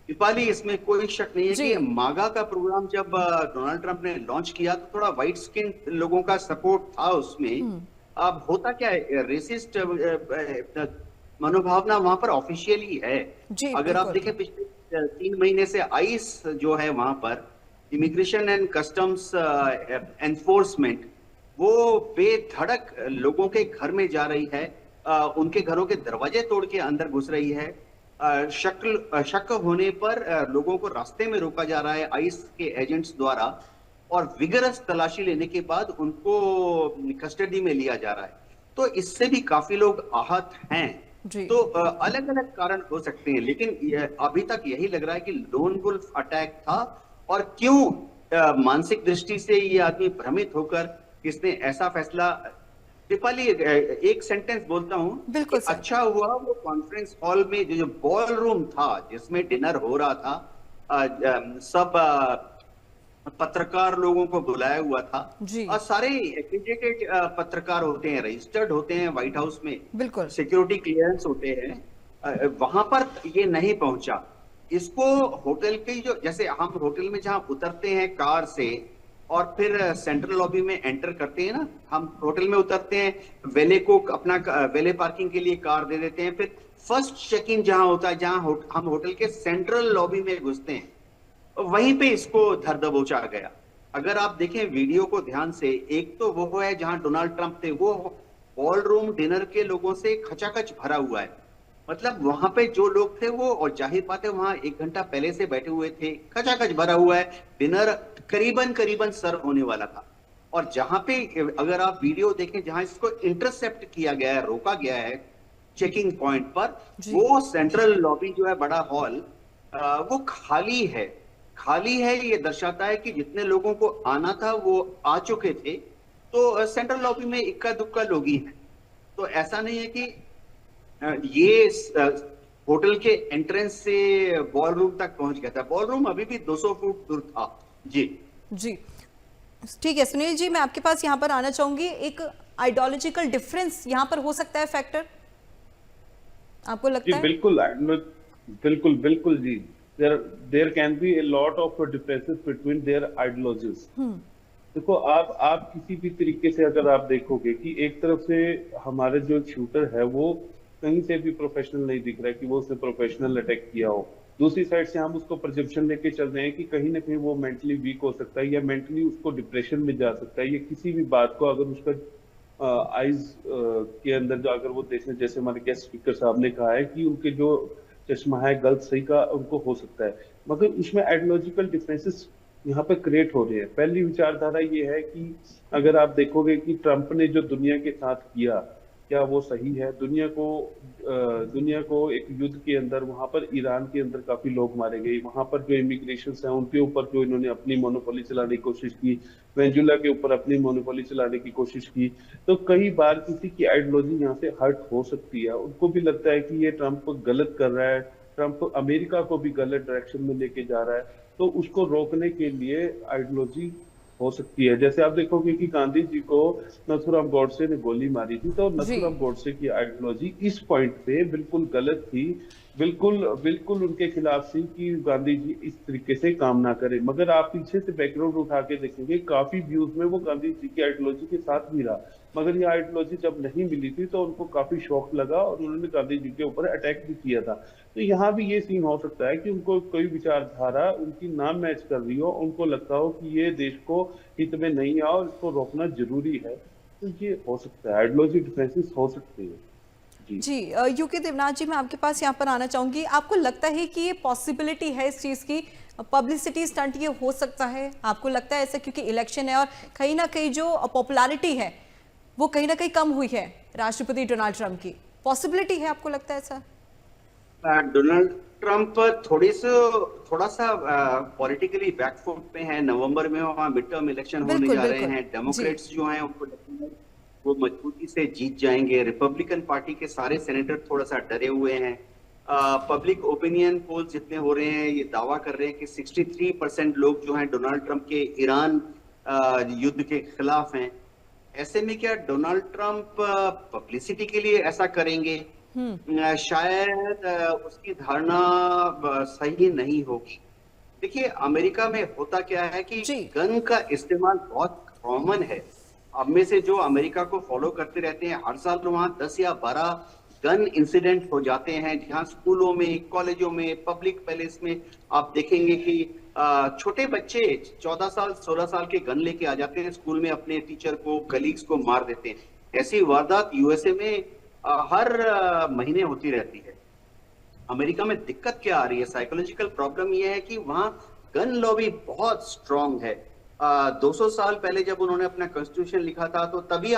दीपाली, इसमें कोई शक नहीं है कि मागा का प्रोग्राम जब डोनाल्ड ट्रंप ने लॉन्च किया तो थोड़ा व्हाइट स्किन लोगों का सपोर्ट था उसमें। अब होता क्या है, रेसिस्ट मनोभावना वहां पर ऑफिशियली है। अगर आप देखें पिछले 3 महीने से आइस जो है वहां पर, इमिग्रेशन एंड कस्टम्स एनफोर्समेंट, वो बेधड़क लोगों के घर में जा रही है, उनके घरों के दरवाजे तोड़ के अंदर घुस रही है। शक होने पर लोगों को रास्ते में रोका जा रहा है आइस के एजेंट्स द्वारा, और विगरस तलाशी लेने के बाद उनको कस्टडी में लिया जा रहा है। तो इससे भी काफी लोग आहत हैं। तो अलग अलग कारण हो सकते हैं, लेकिन अभी तक यही लग रहा है कि लोन वुल्फ अटैक था, और क्यों मानसिक दृष्टि से ये आदमी भ्रमित होकर इसने ऐसा फैसला। दीपाली, एक सेंटेंस बोलता हूँ। बिल्कुल सर। अच्छा हुआ वो कॉन्फ्रेंस हॉल में जो बॉल रूम था जिसमें डिनर हो रहा था, सब पत्रकार लोगों को बुलाया हुआ था, और सारे एफिलिएटेड पत्रकार होते हैं, रजिस्टर्ड होते हैं व्हाइट हाउस में, बिल्कुल सिक्योरिटी क्लियरेंस होते हैं। वहां पर ये नहीं पहुंचा। इसको होटल की जो, जैसे हम होटल में जहां उतरते हैं कार से और फिर सेंट्रल लॉबी में एंटर करते हैं ना, हम होटल में उतरते हैं, वेले को अपना वेले पार्किंग के लिए कार दे देते हैं, फिर फर्स्ट चेक इन जहां होता है, जहां हम होटल के सेंट्रल लॉबी में घुसते हैं, वहीं पे इसको धर दबोचा गया। अगर आप देखें वीडियो को ध्यान से, एक तो वो है जहां डोनाल्ड ट्रंप थे, वो बॉल रूम डिनर के लोगों से खचाखच भरा हुआ है। मतलब वहां पे जो लोग थे वो, और जाहिर बात है वहां 1 घंटा पहले से बैठे हुए थे, खचाखच भरा हुआ है, डिनर करीबन सर्व होने वाला था। और जहां पे अगर आप वीडियो देखें जहां इसको इंटरसेप्ट किया गया है, रोका गया है चेकिंग पॉइंट पर, वो सेंट्रल लॉबी जो है, बड़ा हॉल, वो खाली है। खाली है, ये दर्शाता है कि जितने लोगों को आना था वो आ चुके थे। तो सेंट्रल लॉबी में इक्का दुक्का लोग ही हैं। तो ऐसा नहीं है कि ये होटल के एंट्रेंस से बॉल रूम तक पहुंच गया था। बॉल रूम अभी भी 200 फुट दूर था। जी जी, ठीक है सुनील जी, मैं आपके पास यहाँ पर आना चाहूंगी। एक आइडियोलॉजिकल डिफरेंस यहाँ पर हो सकता है फैक्टर, आपको लगता है? बिल्कुल बिल्कुल बिल्कुल जी, there can be a lot of differences between their ideologies। देखो, आप किसी भी तरीके से अगर आप देखोगे कि एक तरफ से हमारे जो शूटर है वो कहीं से भी प्रोफेशनल नहीं दिख रहा है कि वो उसने प्रोफेशनल अटैक किया हो। दूसरी साइड से हम उसको परसेप्शन लेके चल रहे हैं कि कहीं ना कहीं वो मेंटली वीक हो सकता है, या मेंटली उसको डिप्रेशन में जा सकता है, या किसी भी बात को अगर उसका आईज के अंदर जो अगर वो देखें, जैसे हमारे गेस्ट स्पीकर साहब ने कहा है कि उनके जो चश्मा है गलत सही का उनको हो सकता है, मगर उसमें आइडियोलॉजिकल डिफरेंसेस यहाँ पे क्रिएट हो रहे हैं। पहली विचारधारा ये है कि अगर आप देखोगे कि ट्रंप ने जो दुनिया के साथ किया, क्या वो सही है? दुनिया को एक युद्ध के अंदर, वहां पर ईरान के अंदर काफी लोग मारे गए, वहां पर जो इमिग्रेशन है उनके ऊपर जो इन्होंने अपनी मोनोपोली चलाने की कोशिश की, वेनेजुएला के ऊपर अपनी मोनोपोली चलाने की कोशिश की। तो कई बार किसी की आइडियोलॉजी यहाँ से हर्ट हो सकती है, उनको भी लगता है कि ये ट्रंप गलत कर रहा है, ट्रंप अमेरिका को भी गलत डायरेक्शन में लेके जा रहा है, तो उसको रोकने के लिए आइडियोलॉजी हो सकती है। जैसे आप देखोगे कि गांधी जी को नथुराम गोडसे ने गोली मारी थी, तो नथुराम गोडसे की आइडियोलॉजी इस पॉइंट पे बिल्कुल गलत थी, बिल्कुल उनके खिलाफ थी कि गांधी जी इस तरीके से काम ना करें। मगर आप पीछे से बैकग्राउंड उठा के देखेंगे, काफी व्यूज में वो गांधी जी की आइडियोलॉजी के साथ भी रहा, मगर ये आइडियोलॉजी जब नहीं मिली थी तो उनको काफी शौक लगा और उन्होंने गांधी जी के ऊपर अटैक भी किया था। तो यहाँ भी ये सीन हो सकता है कि उनको कोई विचारधारा उनकी ना मैच कर रही हो, उनको लगता हो कि ये देश को हित में नहीं आओ, इसको रोकना जरूरी है, तो ये हो सकता है, आइडियोलॉजी डिफरेंसेस हो सकते हैं। जी यूके देवनाथ जी, मैं आपके पास यहाँ पर आना चाहूंगी। आपको लगता है कि ये पॉसिबिलिटी है इस चीज की, पब्लिसिटी स्टंट ये हो सकता है? आपको लगता है ऐसा, क्योंकि इलेक्शन है और कहीं ना कहीं जो पॉपुलैरिटी है वो कहीं ना कहीं कम हुई है राष्ट्रपति डोनाल्ड ट्रंप की, पॉसिबिलिटी है, आपको लगता है ऐसा? डोनाल्ड ट्रंप थोड़ा सा पॉलिटिकली बैकफुट पे है। नवंबर में वहाँ मिड टर्म इलेक्शन होने जा रहे हैं। डेमोक्रेट्स जो हैं उनको वो मजबूती से जीत जाएंगे। रिपब्लिकन पार्टी के सारे सेनेटर थोड़ा सा डरे हुए हैं। पब्लिक ओपिनियन पोल जितने हो रहे हैं ये दावा कर रहे हैं कि 63% लोग जो हैं डोनाल्ड ट्रंप के ईरान युद्ध के खिलाफ हैं। ऐसे में क्या डोनाल्ड ट्रंप पब्लिसिटी के लिए ऐसा करेंगे? शायद उसकी धारणा सही नहीं होगी। देखिए, अमेरिका में होता क्या है कि गन का इस्तेमाल बहुत कॉमन है। अब में से जो अमेरिका को फॉलो करते रहते हैं, हर साल वहां 10 या 12 गन इंसिडेंट हो जाते हैं, जहां स्कूलों में, कॉलेजों में, पब्लिक पैलेस में आप देखेंगे कि छोटे बच्चे 14 साल 16 साल के गन लेके आ जाते हैं स्कूल में, अपने टीचर को, कलीग्स को मार देते हैं। ऐसी वारदात यूएसए में हर महीने होती रहती है। अमेरिका में दिक्कत क्या आ रही है, साइकोलॉजिकल प्रॉब्लम यह है कि वहां गन लॉबी बहुत स्ट्रांग है। 200 साल पहले जब उन्होंने अपना कॉन्स्टिट्यूशन लिखा था, तो तभी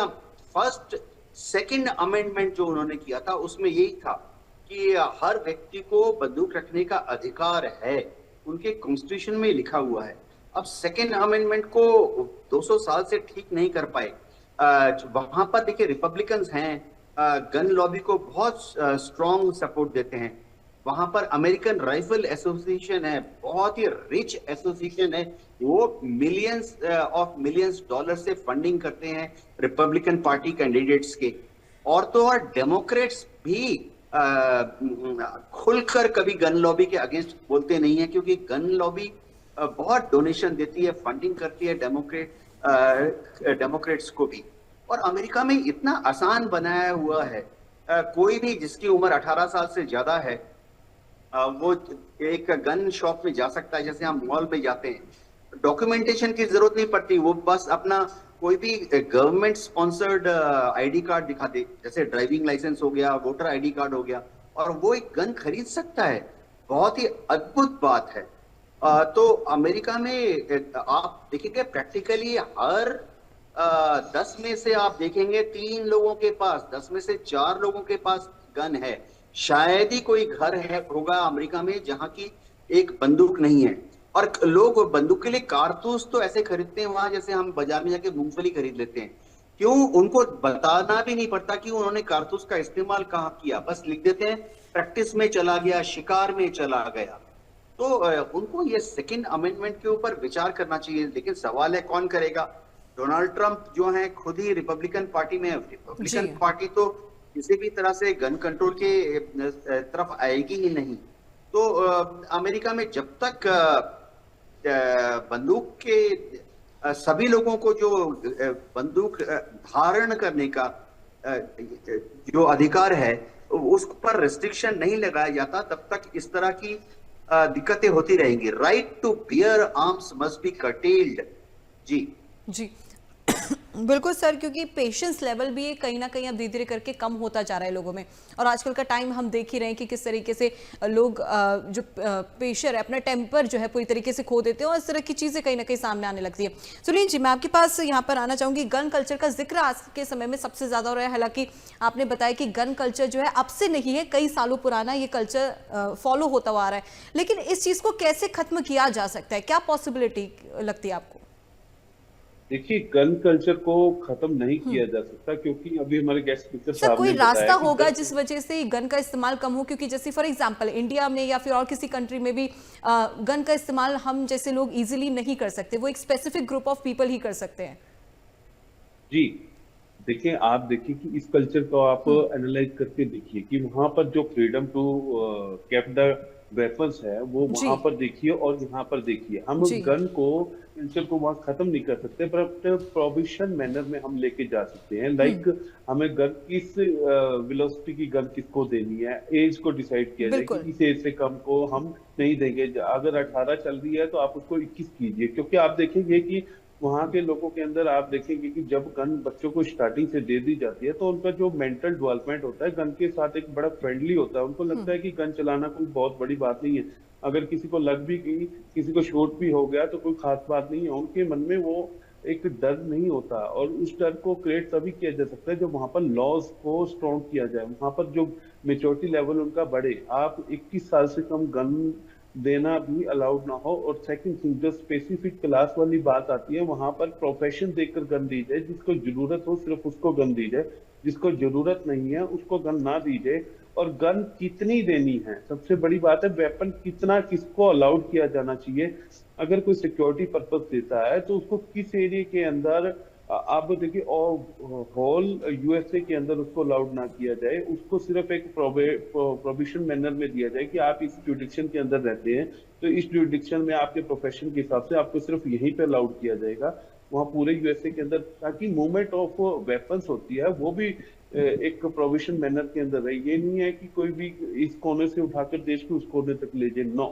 फर्स्ट सेकंड अमेंडमेंट जो उन्होंने किया था उसमें यही था कि हर व्यक्ति को बंदूक रखने का अधिकार है, उनके कॉन्स्टिट्यूशन में लिखा हुआ है। अब सेकंड अमेंडमेंट को 200 साल से ठीक नहीं कर पाए। वहां पर देखिए रिपब्लिकन्स हैं, गन लॉबी को बहुत स्ट्रांग सपोर्ट देते हैं। वहां पर अमेरिकन राइफल एसोसिएशन है, बहुत ही रिच एसोसिएशन है, वो मिलियंस डॉलर से फंडिंग करते हैं रिपब्लिकन पार्टी कैंडिडेट्स के। और तो और डेमोक्रेट्स भी खुलकर कभी गन लॉबी के अगेंस्ट बोलते नहीं है, क्योंकि गन लॉबी बहुत डोनेशन देती है, फंडिंग करती है डेमोक्रेट्स को भी। और अमेरिका में इतना आसान बनाया हुआ है, कोई भी जिसकी उम्र 18 साल से ज्यादा है वो एक गन शॉप में जा सकता है, जैसे हम मॉल में जाते हैं। डॉक्यूमेंटेशन की जरूरत नहीं पड़ती, वो बस अपना कोई भी गवर्नमेंट स्पॉन्सर्ड आईडी कार्ड दिखा दे, जैसे ड्राइविंग लाइसेंस हो गया, वोटर आईडी कार्ड हो गया, और वो एक गन खरीद सकता है। बहुत ही अद्भुत बात है। तो अमेरिका में आप देखेंगे प्रैक्टिकली हर 10 में से आप देखेंगे 3 लोगों के पास, 10 में से 4 लोगों के पास गन है। शायद ही कोई घर है होगा अमेरिका में जहां की एक बंदूक नहीं है। और लोग बंदूक के लिए कारतूस तो ऐसे खरीदते हैं वहां, जैसे हम बाजार में जाके मूंगफली खरीद लेते हैं। क्यों? उनको बताना भी नहीं पड़ता कि उन्होंने कारतूस का इस्तेमाल कहाँ किया, बस लिख देते हैं प्रैक्टिस में चला गया, शिकार में चला गया। तो उनको ये सेकंड अमेंडमेंट के ऊपर विचार करना चाहिए। लेकिन सवाल है कौन करेगा? डोनाल्ड ट्रंप जो है खुद ही रिपब्लिकन पार्टी में, रिपब्लिकन पार्टी तो किसी भी तरह से गन कंट्रोल के तरफ आएगी ही नहीं। तो अमेरिका में जब तक बंदूक के सभी लोगों को जो बंदूक धारण करने का जो अधिकार है उस पर रेस्ट्रिक्शन नहीं लगाया जाता, तब तक इस तरह की दिक्कतें होती रहेंगी। Right to bear arms must be curtailed. जी जी बिल्कुल सर, क्योंकि पेशेंस लेवल भी कहीं ना कहीं अब धीरे धीरे करके कम होता जा रहा है लोगों में। और आजकल का टाइम हम देख ही रहे हैं कि किस तरीके से लोग जो पेशर है, अपना टेम्पर जो है पूरी तरीके से खो देते हैं और इस तरह की चीज़ें कहीं ना कहीं सामने आने लगती है। सुनील जी, मैं आपके पास यहाँ पर आना चाहूँगी। गन कल्चर का जिक्र आज के समय में सबसे ज़्यादा हो रहा है। हालांकि आपने बताया कि गन कल्चर जो है अब से नहीं है, कई सालों पुराना ये कल्चर फॉलो होता हुआ आ रहा है, लेकिन इस चीज़ को कैसे खत्म किया जा सकता है? क्या पॉसिबिलिटी लगती है आपको? देखिए, गन कल्चर को खत्म नहीं किया जा सकता, क्योंकि अभी हमारे गेस्ट स्पीकर साहब ने कोई रास्ता होगा जिस वजह से गन का इस्तेमाल कम हो? क्योंकि जैसे फॉर एग्जांपल इंडिया में या फिर और किसी कंट्री में भी गन का इस्तेमाल हम जैसे लोग इजीली नहीं कर सकते, वो एक स्पेसिफिक ग्रुप ऑफ पीपल ही कर सकते हैं। जी देखिए, आप देखिए कि इस कल्चर को आप एनालाइज करके देखिए कि वहां पर जो freedom to cap the weapons है वो वहां पर देखिए और यहाँ पर देखिए। हम गन को कल्चर को वहां खत्म नहीं कर सकते, पर प्रोविशन मैनर में हम लेके जा सकते हैं। लाइक हमें गन किस वेलोसिटी की गन किसको देनी है, एज को डिसाइड किया जाए कि इस एज से कम को हम नहीं देंगे। अगर 18 चल रही है तो आप उसको 21 कीजिए, क्योंकि आप देखेंगे कि वहां के लोगों के अंदर आप देखेंगे कि जब गन बच्चों को स्टार्टिंग से दे दी जाती है तो उनका जो मेंटल डेवलपमेंट होता है गन के साथ एक बड़ा फ्रेंडली होता है। उनको लगता है कि गन चलाना कोई बहुत बड़ी बात नहीं है, अगर किसी को लग भी गई, किसी को शॉट भी हो गया तो कोई खास बात नहीं है। उनके मन में वो एक डर नहीं होता, और उस डर को क्रिएट तभी किया जा सकता है जब वहां पर लॉज को स्ट्रॉन्ग किया जाए, वहां पर जो मेच्योरिटी लेवल उनका बढ़े। आप 21 साल से कम गन देना भी अलाउड ना हो। और सेकंड थिंग, जो स्पेसिफिक क्लास वाली बात आती है, वहां पर प्रोफेशन देखकर गन दी जाए। जिसको जरूरत हो सिर्फ उसको गन दी जाए, जिसको जरूरत नहीं है उसको गन ना दी जाए। और गन कितनी देनी है, सबसे बड़ी बात है। वेपन कितना किसको अलाउड किया जाना चाहिए। अगर कोई सिक्योरिटी पर्पस देता है तो उसको किस एरिया के अंदर, आप देखिए होल यूएसए के अंदर उसको अलाउड ना किया जाए, उसको सिर्फ एक प्रोविशन मैनर में दिया जाए कि आप इस जुडिक्शन के अंदर रहते हैं तो इस जुडिक्शन में आपके प्रोफेशन के हिसाब से आपको सिर्फ यहीं पे अलाउड किया जाएगा, वहाँ पूरे यूएसए के अंदर, ताकि मूवमेंट ऑफ वेपन्स होती है वो भी एक प्रोविशन मैनर के अंदर रहे। ये नहीं है कि कोई भी इस कोने से उठाकर देश के उस कोने तक ले जाए। नो,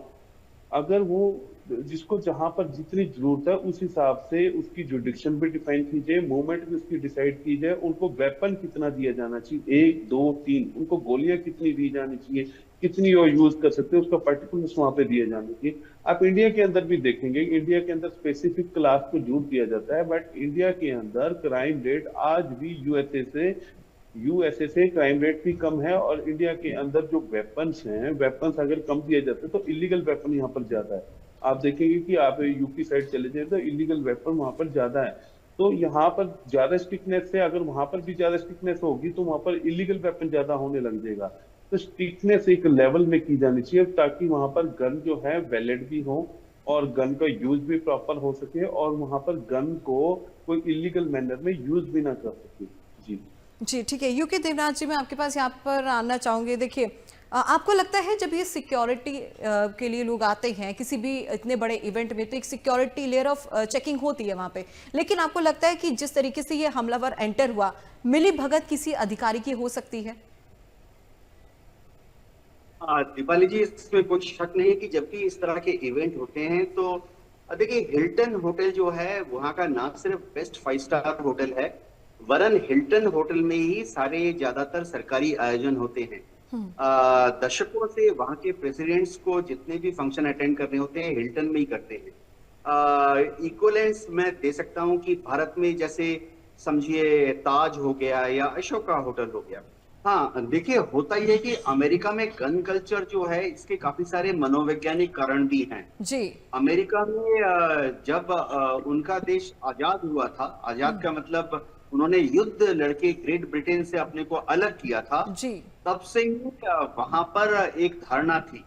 अगर वो जिसको जहां पर जितनी जरूरत है उस हिसाब से उसकी जुडिक्शन भी डिफाइन की जाए, मूवमेंट भी उसकी डिसाइड की जाए, उनको वेपन कितना दिया जाना चाहिए, 1 2 3, उनको गोलियां कितनी दी जानी चाहिए, कितनी वो यूज कर सकते हैं, उसका पर्टिकुलर्स वहां पे दिए जाने चाहिए। आप इंडिया के अंदर भी देखेंगे, इंडिया के अंदर स्पेसिफिक क्लास को जूट दिया जाता है, बट इंडिया के अंदर क्राइम रेट आज भी यूएसए से क्राइम रेट भी कम है। और इंडिया के अंदर जो वेपन्स हैं, वेपन्स अगर कम दिए जाते हैं तो इलीगल वेपन यहाँ पर ज्यादा है। आप देखेंगे कि आप यूपी साइड चले जाए तो इलीगल वेपन वहां पर ज्यादा है। तो यहाँ पर ज्यादा स्ट्रिक्टनेस है, अगर वहां पर भी ज्यादा स्ट्रिक्टनेस होगी तो वहां पर इलीगल वेपन ज्यादा होने लग जाएगा। तो स्ट्रिक्टनेस एक लेवल में की जानी चाहिए ताकि वहां पर गन जो है वैलिड भी हो और गन का यूज भी प्रॉपर हो सके और वहां पर गन को कोई इलीगल मैनर में यूज भी ना कर सके। जी जी ठीक है। यूके देवनाथ जी, मैं आपके पास यहाँ पर आना चाहूँगी। देखिए, आपको लगता है जब ये सिक्योरिटी के लिए लोग आते हैं किसी भी इतने बड़े इवेंट में, तो एक सिक्योरिटी लेयर ऑफ चेकिंग होती है वहाँ पे, लेकिन आपको लगता है कि जिस तरीके से ये हमलावर एंटर हुआ, मिली भगत किसी अधिकारी की हो सकती है? दीपाली जी, इसमें कोई शक नहीं है कि जब भी इस तरह के इवेंट होते हैं तो देखिए, हिल्टन होटल जो है वहाँ का ना सिर्फ बेस्ट 5 स्टार होटल है, वरन हिल्टन होटल में ही सारे ज्यादातर सरकारी आयोजन होते हैं। दशकों से वहाँ के प्रेसिडेंट्स को जितने भी फंक्शन अटेंड करने होते हैं हिल्टन में ही करते हैं। इक्वलेंस मैं दे सकता हूँ कि भारत में जैसे समझिए ताज हो गया या अशोका होटल हो गया। हाँ देखिए, होता यह है कि अमेरिका में गन कल्चर जो है इसके काफी सारे मनोवैज्ञानिक कारण भी हैं। जी। अमेरिका में जब उनका देश आजाद हुआ था, आजाद का मतलब उन्होंने युद्ध लड़के ग्रेट ब्रिटेन से अपने को अलग किया था, जी। तब से ही वहां पर एक धारणा थी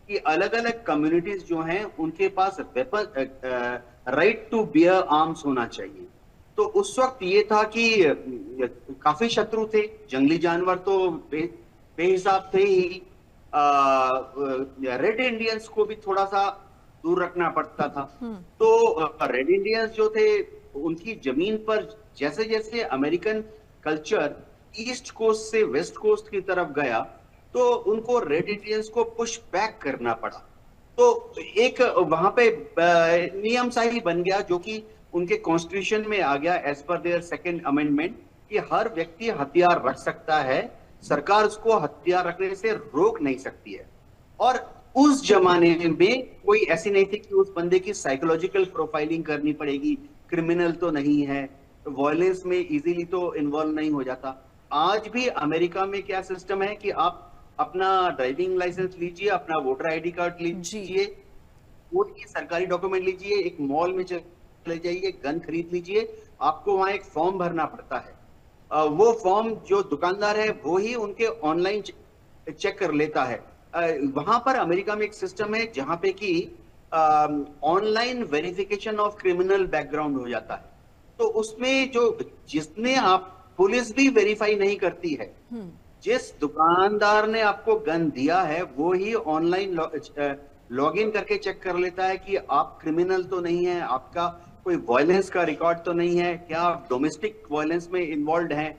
कि अलग अलग कम्युनिटीज जो हैं उनके पास weapon, right to bear arms होना चाहिए। तो उस वक्त ये था कि काफी शत्रु थे, जंगली जानवर तो बेहिसाब थे ही। रेड इंडियंस को भी थोड़ा सा दूर रखना पड़ता था। तो रेड इंडियंस जो थे उनकी जमीन पर जैसे जैसे अमेरिकन कल्चर ईस्ट कोस्ट से वेस्ट कोस्ट की तरफ गया तो उनको रेड इंडियंस को पुश बैक करना पड़ा। तो एक वहां पे नियम सा ही बन गया जो कि उनके कॉन्स्टिट्यूशन में आ गया as per their second amendment कि हर व्यक्ति हथियार रख सकता है, सरकार उसको हथियार रखने से रोक नहीं सकती है। और उस जमाने में कोई ऐसी नहीं थी कि उस बंदे की साइकोलॉजिकल प्रोफाइलिंग करनी पड़ेगी, क्रिमिनल तो नहीं है, वायलेंस में इजीली तो इन्वॉल्व नहीं हो जाता। आज भी अमेरिका में क्या सिस्टम है कि आप अपना ड्राइविंग लाइसेंस लीजिए, अपना वोटर आईडी कार्ड लीजिए, कोई की सरकारी डॉक्यूमेंट लीजिए, एक मॉल में चले जाइए, गन खरीद लीजिए, आपको वहां एक फॉर्म भरना पड़ता है। वो फॉर्म जो दुकानदार है वो ही उनके ऑनलाइन चेक कर लेता है। वहां पर अमेरिका में एक सिस्टम है जहां पे कि online verification of criminal background हो जाता है। तो उसमें जो जिसने आप पुलिस भी वेरीफाई नहीं करती है, जिस दुकानदार ने आपको गन दिया है वो ही ऑनलाइन लॉग इन करके चेक कर लेता है कि आप क्रिमिनल तो नहीं है, आपका कोई वायलेंस का रिकॉर्ड तो नहीं है, क्या आप डोमेस्टिक वायलेंस में इन्वॉल्व हैं।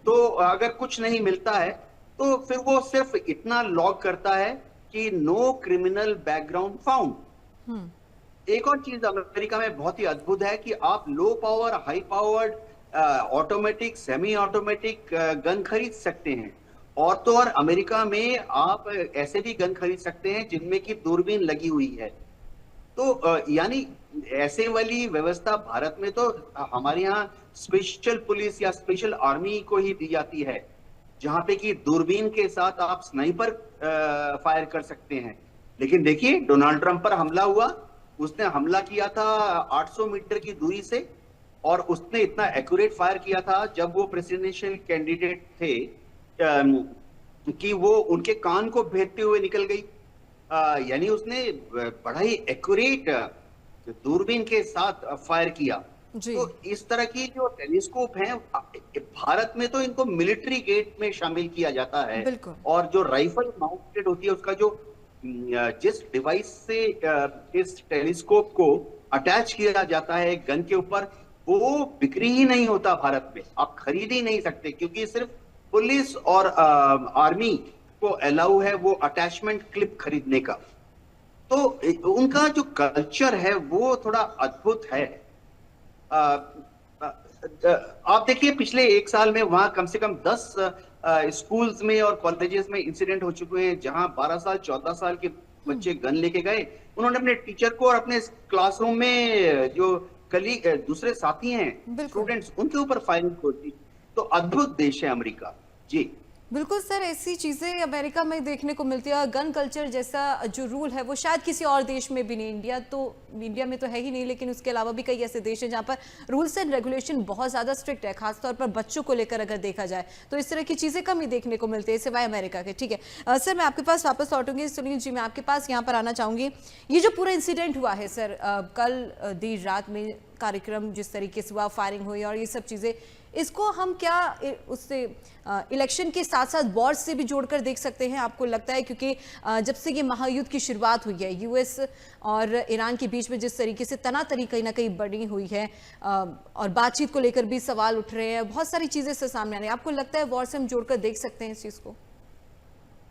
तो अगर कुछ नहीं मिलता है तो फिर वो सिर्फ इतना लॉग करता है कि नो क्रिमिनल बैकग्राउंड फाउंड। एक और चीज अमेरिका में बहुत ही अद्भुत है कि आप low power, high powered, automatic, semi automatic gun खरीद सकते हैं। और तो और अमेरिका में आप ऐसे भी गन खरीद सकते हैं जिनमें की दूरबीन लगी हुई है। तो यानी ऐसे वाली व्यवस्था भारत में तो हमारे यहाँ स्पेशल पुलिस या स्पेशल आर्मी को ही दी जाती है, जहां पे कि दूरबीन के साथ आप स्नाइपर फायर कर सकते हैं। लेकिन देखिए, डोनाल्ड ट्रंप पर हमला हुआ, उसने हमला किया था 800 मीटर की दूरी से और उसने इतना एक्यूरेट फायर किया था जब वो प्रेसिडेंशियल कैंडिडेट थे कि वो उनके कान को भेदते हुए निकल गई। यानी उसने बड़ा ही एक्यूरेट दूरबीन के साथ फायर किया। तो इस तरह की जो टेलीस्कोप हैं भारत में तो इनको मिलिट्री गेट में शामिल किया जाता है। और जो राइफल माउंटेड होती है उसका जो जिस डिवाइस से इस टेलीस्कोप को अटैच किया जाता है गन के ऊपर, वो बिक्री ही नहीं होता भारत में, आप खरीद ही नहीं सकते, क्योंकि सिर्फ पुलिस और आर्मी को अलाउ है वो अटैचमेंट क्लिप खरीदने का। तो उनका जो कल्चर है वो थोड़ा अद्भुत है। आप देखिए पिछले 1 साल में वहां कम से कम 10 स्कूल्स में और कॉलेजेस में इंसिडेंट हो चुके हैं जहां 12 साल 14 साल के बच्चे गन लेके गए, उन्होंने अपने टीचर को और अपने क्लासरूम में जो दूसरे साथी हैं स्टूडेंट्स उनके ऊपर फायरिंग कर दी। तो अद्भुत देश है अमेरिका जी। बिल्कुल सर, ऐसी चीजें अमेरिका में देखने को मिलती है। गन कल्चर जैसा जो रूल है वो शायद किसी और देश में भी नहीं, इंडिया में तो है ही नहीं, लेकिन उसके अलावा भी कई ऐसे देश हैं जहां पर रूल्स एंड रेगुलेशन बहुत ज्यादा स्ट्रिक्ट है, खासतौर पर बच्चों को लेकर अगर देखा जाए तो इस तरह की चीजें कम ही देखने को मिलती है सिवाय अमेरिका के। ठीक है सर, मैं आपके पास वापस लौटूंगी। सुनील जी, मैं आपके पास यहाँ पर आना चाहूंगी। ये जो पूरा इंसिडेंट हुआ है सर, कल देर रात में कार्यक्रम जिस तरीके से हुआ, फायरिंग हुई और ये सब चीजें, इसको हम क्या उससे इलेक्शन के साथ साथ वॉर से भी जोड़कर देख सकते हैं, आपको लगता है? क्योंकि जब से ये महायुद्ध की शुरुआत हुई है, यूएस और ईरान के बीच में जिस तरीके से तनातनी कहीं ना कहीं बढ़ी हुई है और बातचीत को लेकर भी सवाल उठ रहे हैं, बहुत सारी चीजें से सामने आ रही है, आपको लगता है वॉर से हम जोड़कर देख सकते हैं इस चीज को?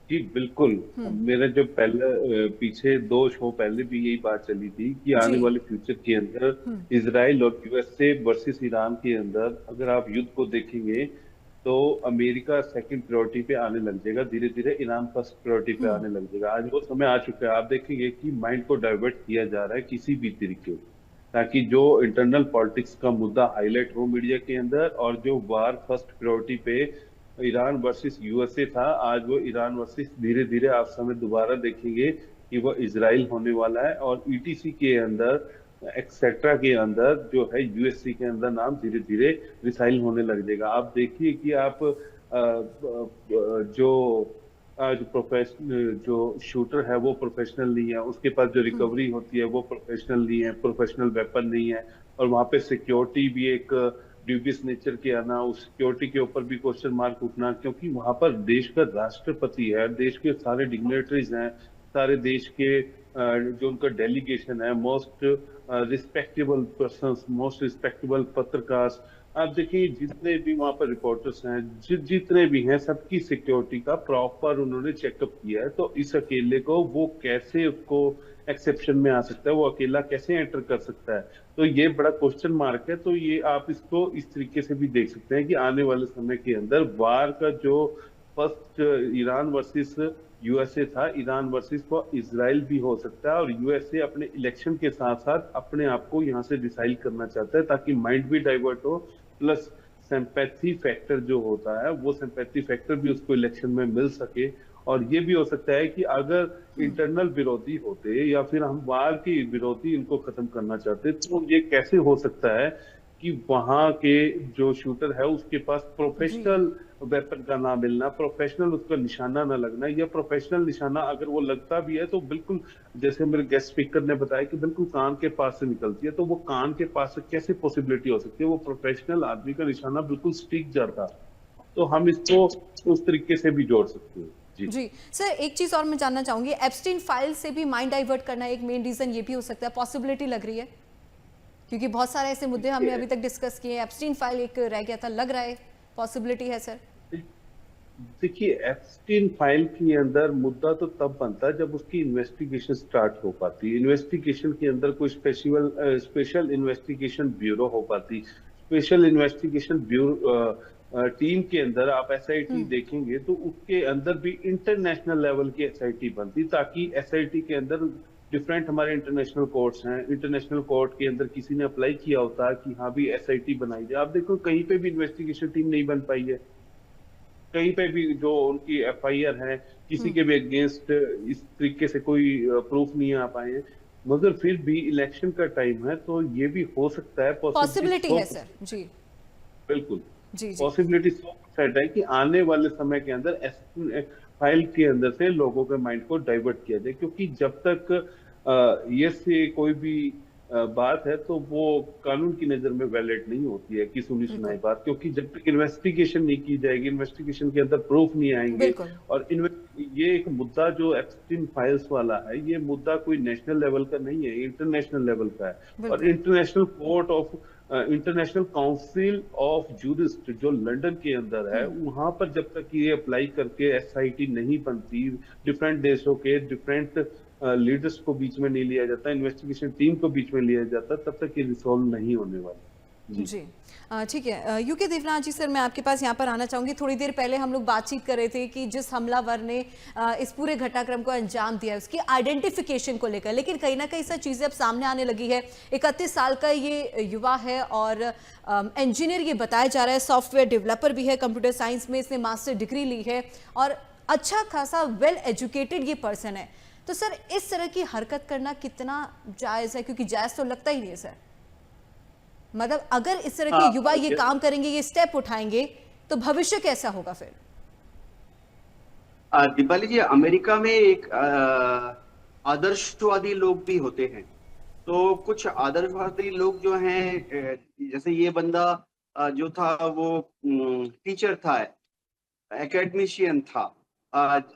जी बिल्कुल। मेरे जो पहले पीछे 2 शो पहले भी यही बात चली थी कि आने वाले फ्यूचर के अंदर इजराइल और यूएसए वर्सेस ईरान के अंदर अगर आप युद्ध को देखेंगे तो अमेरिका सेकंड प्रायोरिटी पे आने लग जाएगा, धीरे धीरे ईरान फर्स्ट प्रायोरिटी पे आने लग जाएगा। आज वो समय आ चुका है, आप देखेंगे कि माइंड को डाइवर्ट किया जा रहा है किसी भी तरीके से, ताकि जो इंटरनल पॉलिटिक्स का मुद्दा हाईलाइट हो मीडिया के अंदर, और जो वार फर्स्ट प्रायोरिटी पे ईरान वर्सेस यूएसए था, आज वो ईरान वर्सेस धीरे धीरे आप समय दोबारा देखेंगे कि वो इजराइल होने वाला है, और ईटीसी के अंदर एक्सेट्रा के अंदर जो है यूएससी के अंदर नाम धीरे धीरे रिसाइल होने लग जाएगा। आप देखिए कि आप जो शूटर है वो प्रोफेशनल नहीं है, उसके पास जो रिकवरी होती है वो प्रोफेशनल नहीं है, प्रोफेशनल वेपन नहीं है, और वहां पे सिक्योरिटी भी एक ड्यूबियस नेचर के आना, उस सिक्योरिटी के ऊपर भी क्वेश्चन मार्क उठना, क्योंकि वहां पर देश का राष्ट्रपति है, देश के सारे डिग्नेटरीज हैं, सारे देश के जो उनका डेलीगेशन है, most respectable persons, most respectable पत्रकार, आप देखिए जितने भी वहां पर रिपोर्टर्स हैं, जितने भी हैं, सबकी सिक्योरिटी का प्रॉपर उन्होंने चेकअप किया है। तो इस अकेले को वो कैसे उसको एक्सेप्शन में आ सकता है, वो अकेला कैसे एंटर कर सकता है, तो ये बड़ा क्वेश्चन मार्क है। तो ये आप इसको इस तरीके से भी देख सकते हैं कि आने वाले समय के अंदर वार का जो फर्स्ट ईरान वर्सेस यूएसए था, ईरान वर्सेस को इजराइल भी हो सकता है, और यूएसए अपने इलेक्शन के साथ साथ अपने आप को यहाँ से डिसाइड करना चाहता है ताकि माइंड भी डाइवर्ट हो, प्लस सिंपैथी फैक्टर जो होता है वो सिंपैथी फैक्टर भी उसको इलेक्शन में मिल सके। और ये भी हो सकता है कि अगर इंटरनल विरोधी होते या फिर हम वार के विरोधी इनको खत्म करना चाहते, तो ये कैसे हो सकता है कि वहां के जो शूटर है उसके पास प्रोफेशनल वेपन का ना मिलना, प्रोफेशनल उसका निशाना ना लगना, या प्रोफेशनल निशाना अगर वो लगता भी है तो बिल्कुल जैसे मेरे गेस्ट स्पीकर ने बताया कि बिल्कुल कान के पास से निकलती है, तो वो कान के पास से कैसे पॉसिबिलिटी हो सकती है? वो प्रोफेशनल आदमी का निशाना बिल्कुल स्टिक जाता, तो हम इसको उस तरीके से भी जोड़ सकते हैं। जी सर, एक चीज और मैं जानना चाहूंगी, एप्स्टीन फाइल से भी माइंड डाइवर्ट करना एक मेन रीजन ये भी हो सकता है, पॉसिबिलिटी लग रही है? क्योंकि बहुत सारे ऐसे मुद्दे हमने अभी तक डिस्कस किए, एप्स्टीन फाइल एक रह गया था, लग रहा है पॉसिबिलिटी है सर? देखिए, एप्स्टीन फाइल के अंदर मुद्दा तो तब बनता है जब उसकी इन्वेस्टिगेशन स्टार्ट हो पाती है, इन्वेस्टिगेशन के अंदर कोई स्पेशल इन्वेस्टिगेशन ब्यूरो हो पाती, स्पेशल इन्वेस्टिगेशन ब्यूरो टीम के अंदर आप एसआईटी देखेंगे तो उसके अंदर भी इंटरनेशनल लेवल की एसआईटी बनती, ताकि एसआईटी के अंदर डिफरेंट हमारे इंटरनेशनल कोर्ट्स हैं, इंटरनेशनल कोर्ट के अंदर किसी ने अप्लाई किया होता है कि हाँ भी एसआईटी बनाई जाए। आप देखो कहीं पे भी इन्वेस्टिगेशन टीम नहीं बन पाई है, कहीं पे भी जो उनकी एफआईआर है किसी के भी अगेंस्ट इस तरीके से कोई प्रूफ नहीं आ पाए हैं, मगर फिर भी इलेक्शन का टाइम है तो ये भी हो सकता है, पॉसिबिलिटी है सर। जी बिल्कुल, जी पॉसिबिलिटी 100% है कि आने वाले समय के अंदर फाइल के अंदर से लोगों के माइंड को डाइवर्ट किया जाए, क्योंकि जब तक ये से कोई भी बात है तो वो कानून की नजर में वैलिड नहीं होती है कि सुनी सुनाई बात, क्योंकि जब तक इन्वेस्टिगेशन नहीं की जाएगी, इन्वेस्टिगेशन के अंदर प्रूफ नहीं आएंगे, और ये एक मुद्दा जो एप्स्टीन फाइल्स वाला है, ये मुद्दा कोई नेशनल लेवल का नहीं है, इंटरनेशनल लेवल का है, और international court of international council of jurist जो लंदन के अंदर है, वहां पर जब तक ये अप्लाई करके एसआईटी नहीं बनती, डिफरेंट देशों के डिफरेंट लीडर्स को बीच में नहीं लिया जाता, इन्वेस्टिगेशन टीम को बीच में लिया जाता, तब तक ये रिसॉल्व नहीं होने वाला। जी ठीक है। यूके देवनाथ जी, सर मैं आपके पास यहाँ पर आना चाहूँगी। थोड़ी देर पहले हम लोग बातचीत कर रहे थे कि जिस हमलावर ने इस पूरे घटनाक्रम को अंजाम दिया उसकी आइडेंटिफिकेशन को लेकर, लेकिन कहीं ना कहीं सब चीज़ें अब सामने आने लगी है। 31 साल का ये युवा है और इंजीनियर ये बताया जा रहा है, सॉफ्टवेयर डेवलपर भी है, कंप्यूटर साइंस में इसने मास्टर डिग्री ली है और अच्छा खासा वेल एजुकेटेड ये पर्सन है। तो सर इस तरह की हरकत करना कितना जायज़ है? क्योंकि जायज़ तो लगता ही नहीं है सर। मतलब अगर इस तरह के युवा ये काम करेंगे, ये स्टेप उठाएंगे, तो भविष्य कैसा होगा फिर? दीपाली जी, अमेरिका में एक आदर्शवादी लोग भी होते हैं। तो कुछ आदर्शवादी लोग जो हैं, जैसे ये बंदा जो था वो टीचर था, एकेडमिशियन था।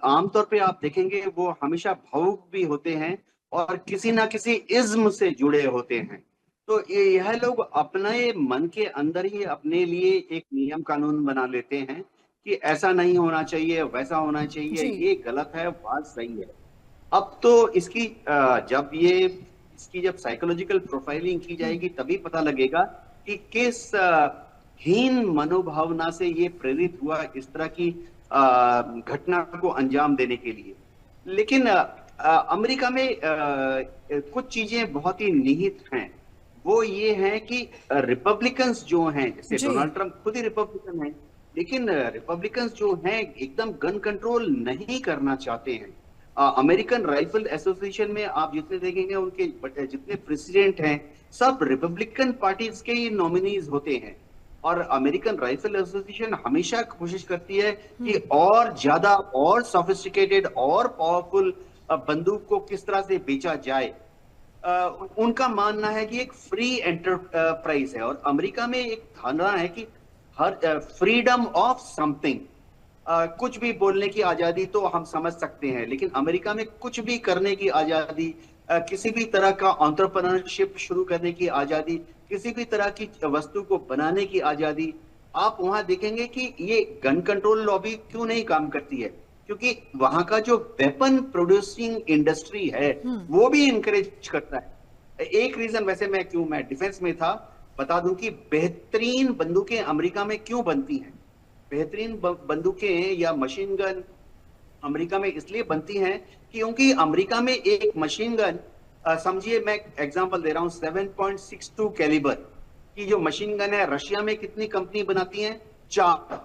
आमतौर पे आप देखेंगे वो हमेशा भावुक भी होते हैं और किसी ना किसी इज्म से जुड़े होते हैं। तो यह लोग अपने मन के अंदर ही अपने लिए एक नियम कानून बना लेते हैं कि ऐसा नहीं होना चाहिए, वैसा होना चाहिए, ये गलत है, बात सही है। अब तो इसकी जब साइकोलॉजिकल प्रोफाइलिंग की जाएगी तभी पता लगेगा कि किस हीन मनोभावना से ये प्रेरित हुआ इस तरह की घटना को अंजाम देने के लिए। लेकिन अमेरिका में कुछ चीजें बहुत ही निहित हैं। वो ये है कि रिपब्लिकन्स जो हैं, जैसे डोनाल्ड ट्रंप खुद ही रिपब्लिकन है, लेकिन रिपब्लिकन्स जो हैं एकदम गन कंट्रोल नहीं करना चाहते हैं। अमेरिकन राइफल एसोसिएशन में आप जितने देखेंगे उनके जितने प्रेसिडेंट हैं सब रिपब्लिकन पार्टीज के ही नॉमिनीज होते हैं। और अमेरिकन राइफल एसोसिएशन हमेशा कोशिश करती है कि और ज्यादा और सोफिस्टिकेटेड और पावरफुल बंदूक को किस तरह से बेचा जाए। उनका मानना है कि एक फ्री एंटरप्राइज है और अमेरिका में एक धारणा है कि हर फ्रीडम ऑफ समथिंग, कुछ भी बोलने की आजादी तो हम समझ सकते हैं, लेकिन अमेरिका में कुछ भी करने की आजादी, किसी भी तरह का एंटरप्रेन्योरशिप शुरू करने की आजादी, किसी भी तरह की वस्तु को बनाने की आजादी। आप वहां देखेंगे कि ये गन कंट्रोल लॉबी क्यों नहीं काम करती है, क्योंकि वहां का जो वेपन प्रोड्यूसिंग इंडस्ट्री है वो भी इंकरेज करता है। एक रीजन वैसे मैं डिफेंस में था, बता दूं कि बेहतरीन बंदूकें अमेरिका में क्यों बनती हैं। बेहतरीन बंदूकें या मशीन गन अमेरिका में इसलिए बनती हैं क्योंकि अमेरिका में एक मशीन गन, समझिए मैं एग्जांपल दे रहा हूं, 7.62 कैलिबर की जो मशीन गन है, रशिया में कितनी कंपनी बनाती हैं? 4।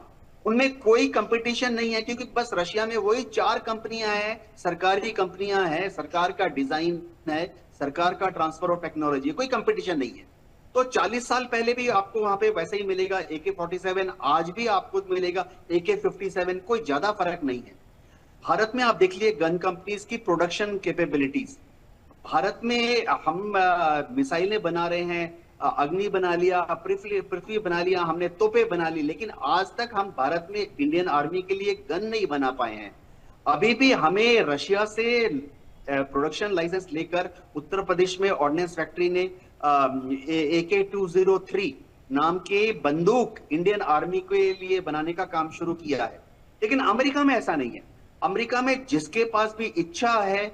उनमें कोई कंपटीशन नहीं है क्योंकि बस रशिया में वही 4 कंपनियां हैं, सरकारी कंपनियां हैं, सरकार का डिजाइन है, सरकार का ट्रांसफर ऑफ टेक्नोलॉजी, कोई कंपटीशन नहीं है। तो 40 साल पहले भी आपको वहां पे वैसे ही मिलेगा AK-47, आज भी आपको मिलेगा AK-57, कोई ज्यादा फर्क नहीं है। भारत में आप देख लिए गन कंपनीज की प्रोडक्शन कैपेबिलिटीज, भारत में हम मिसाइलें बना रहे हैं, अग्नि बना लिया, पृथ्वी बना लिया, हमने तोपे बना ली, लेकिन आज तक हम भारत में इंडियन आर्मी के लिए गन नहीं बना पाए हैं। अभी भी हमें रशिया से प्रोडक्शन लाइसेंस लेकर उत्तर प्रदेश में ऑर्डिनेंस फैक्ट्री ने AK-203 नाम के बंदूक इंडियन आर्मी के लिए बनाने का काम शुरू किया है। लेकिन अमेरिका में ऐसा नहीं है। अमेरिका में जिसके पास भी इच्छा है,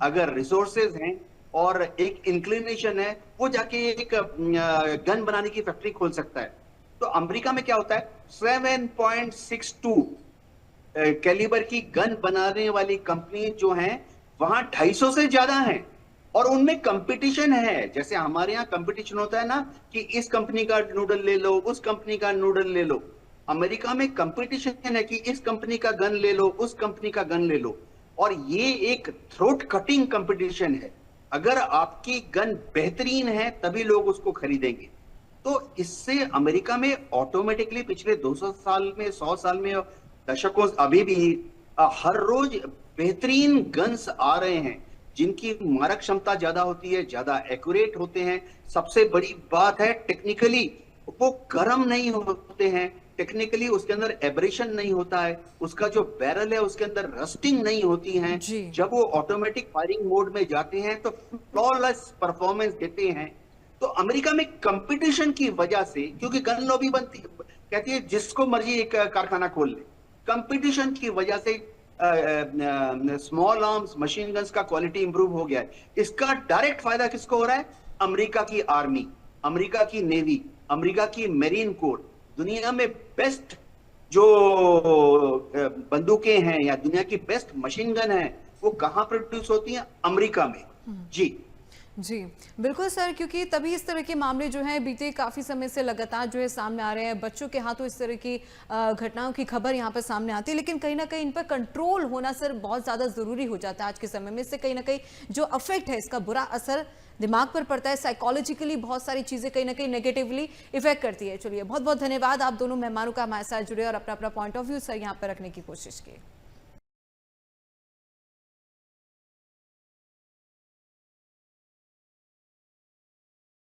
अगर रिसोर्सेज हैं और एक इंक्लिनेशन है, वो जाके एक गन बनाने की फैक्ट्री खोल सकता है। तो अमेरिका में क्या होता है, 7.62 कैलिबर की गन बनाने वाली कंपनी जो हैं वहां 250 से ज्यादा हैं और उनमें कंपटीशन है। जैसे हमारे यहाँ कंपटीशन होता है ना कि इस कंपनी का नूडल ले लो, उस कंपनी का नूडल ले लो, अमेरिका में कंपटीशन है कि इस कंपनी का गन ले लो, उस कंपनी का गन ले लो। और ये एक थ्रोट कटिंग कंपटीशन है। अगर आपकी गन बेहतरीन है तभी लोग उसको खरीदेंगे। तो इससे अमेरिका में ऑटोमेटिकली पिछले 200 साल में, 100 साल में, दशकों, अभी भी हर रोज बेहतरीन गन्स आ रहे हैं जिनकी मारक क्षमता ज्यादा होती है, ज्यादा एक्यूरेट होते हैं। सबसे बड़ी बात है टेक्निकली वो गर्म नहीं होते हैं, टेक्निकली उसके अंदर एब्रेशन नहीं होता है, उसका जो बैरल है उसके अंदर रस्टिंग नहीं होती है। जब वो ऑटोमेटिक फायरिंग मोड में जाते हैं तो फ्लॉलेस परफॉर्मेंस देते हैं। तो अमेरिका में कंपटीशन की वजह से, क्योंकि गन लॉबी बनती कहती है जिसको मर्जी एक कारखाना खोल ले, कंपटीशन की वजह से स्मॉल आर्म्स मशीन गन्स का क्वालिटी इंप्रूव हो गया है। इसका डायरेक्ट फायदा किसको हो रहा है? अमेरिका की आर्मी, अमेरिका की नेवी, अमेरिका की मेरीन कोर। दुनिया में बेस्ट जो बंदूकें हैं या दुनिया की बेस्ट मशीन गन है वो कहां प्रोड्यूस होती हैं? अमेरिका में। जी जी बिल्कुल सर, क्योंकि तभी इस तरह के मामले जो हैं बीते काफ़ी समय से लगातार जो है सामने आ रहे हैं। बच्चों के हाथों इस तरह की घटनाओं की खबर यहाँ पर सामने आती है, लेकिन कहीं ना कहीं इन पर कंट्रोल होना सर बहुत ज़्यादा ज़रूरी हो जाता है आज के समय में। इससे कहीं ना कहीं जो अफेक्ट है, इसका बुरा असर दिमाग पर पड़ता है, साइकोलॉजिकली बहुत सारी चीज़ें कहीं ना कहीं नेगेटिवली इफेक्ट करती है। चलिए, बहुत बहुत धन्यवाद आप दोनों मेहमानों का हमारे साथ जुड़े और अपना अपना पॉइंट ऑफ व्यू सर यहाँ पर रखने की कोशिश की।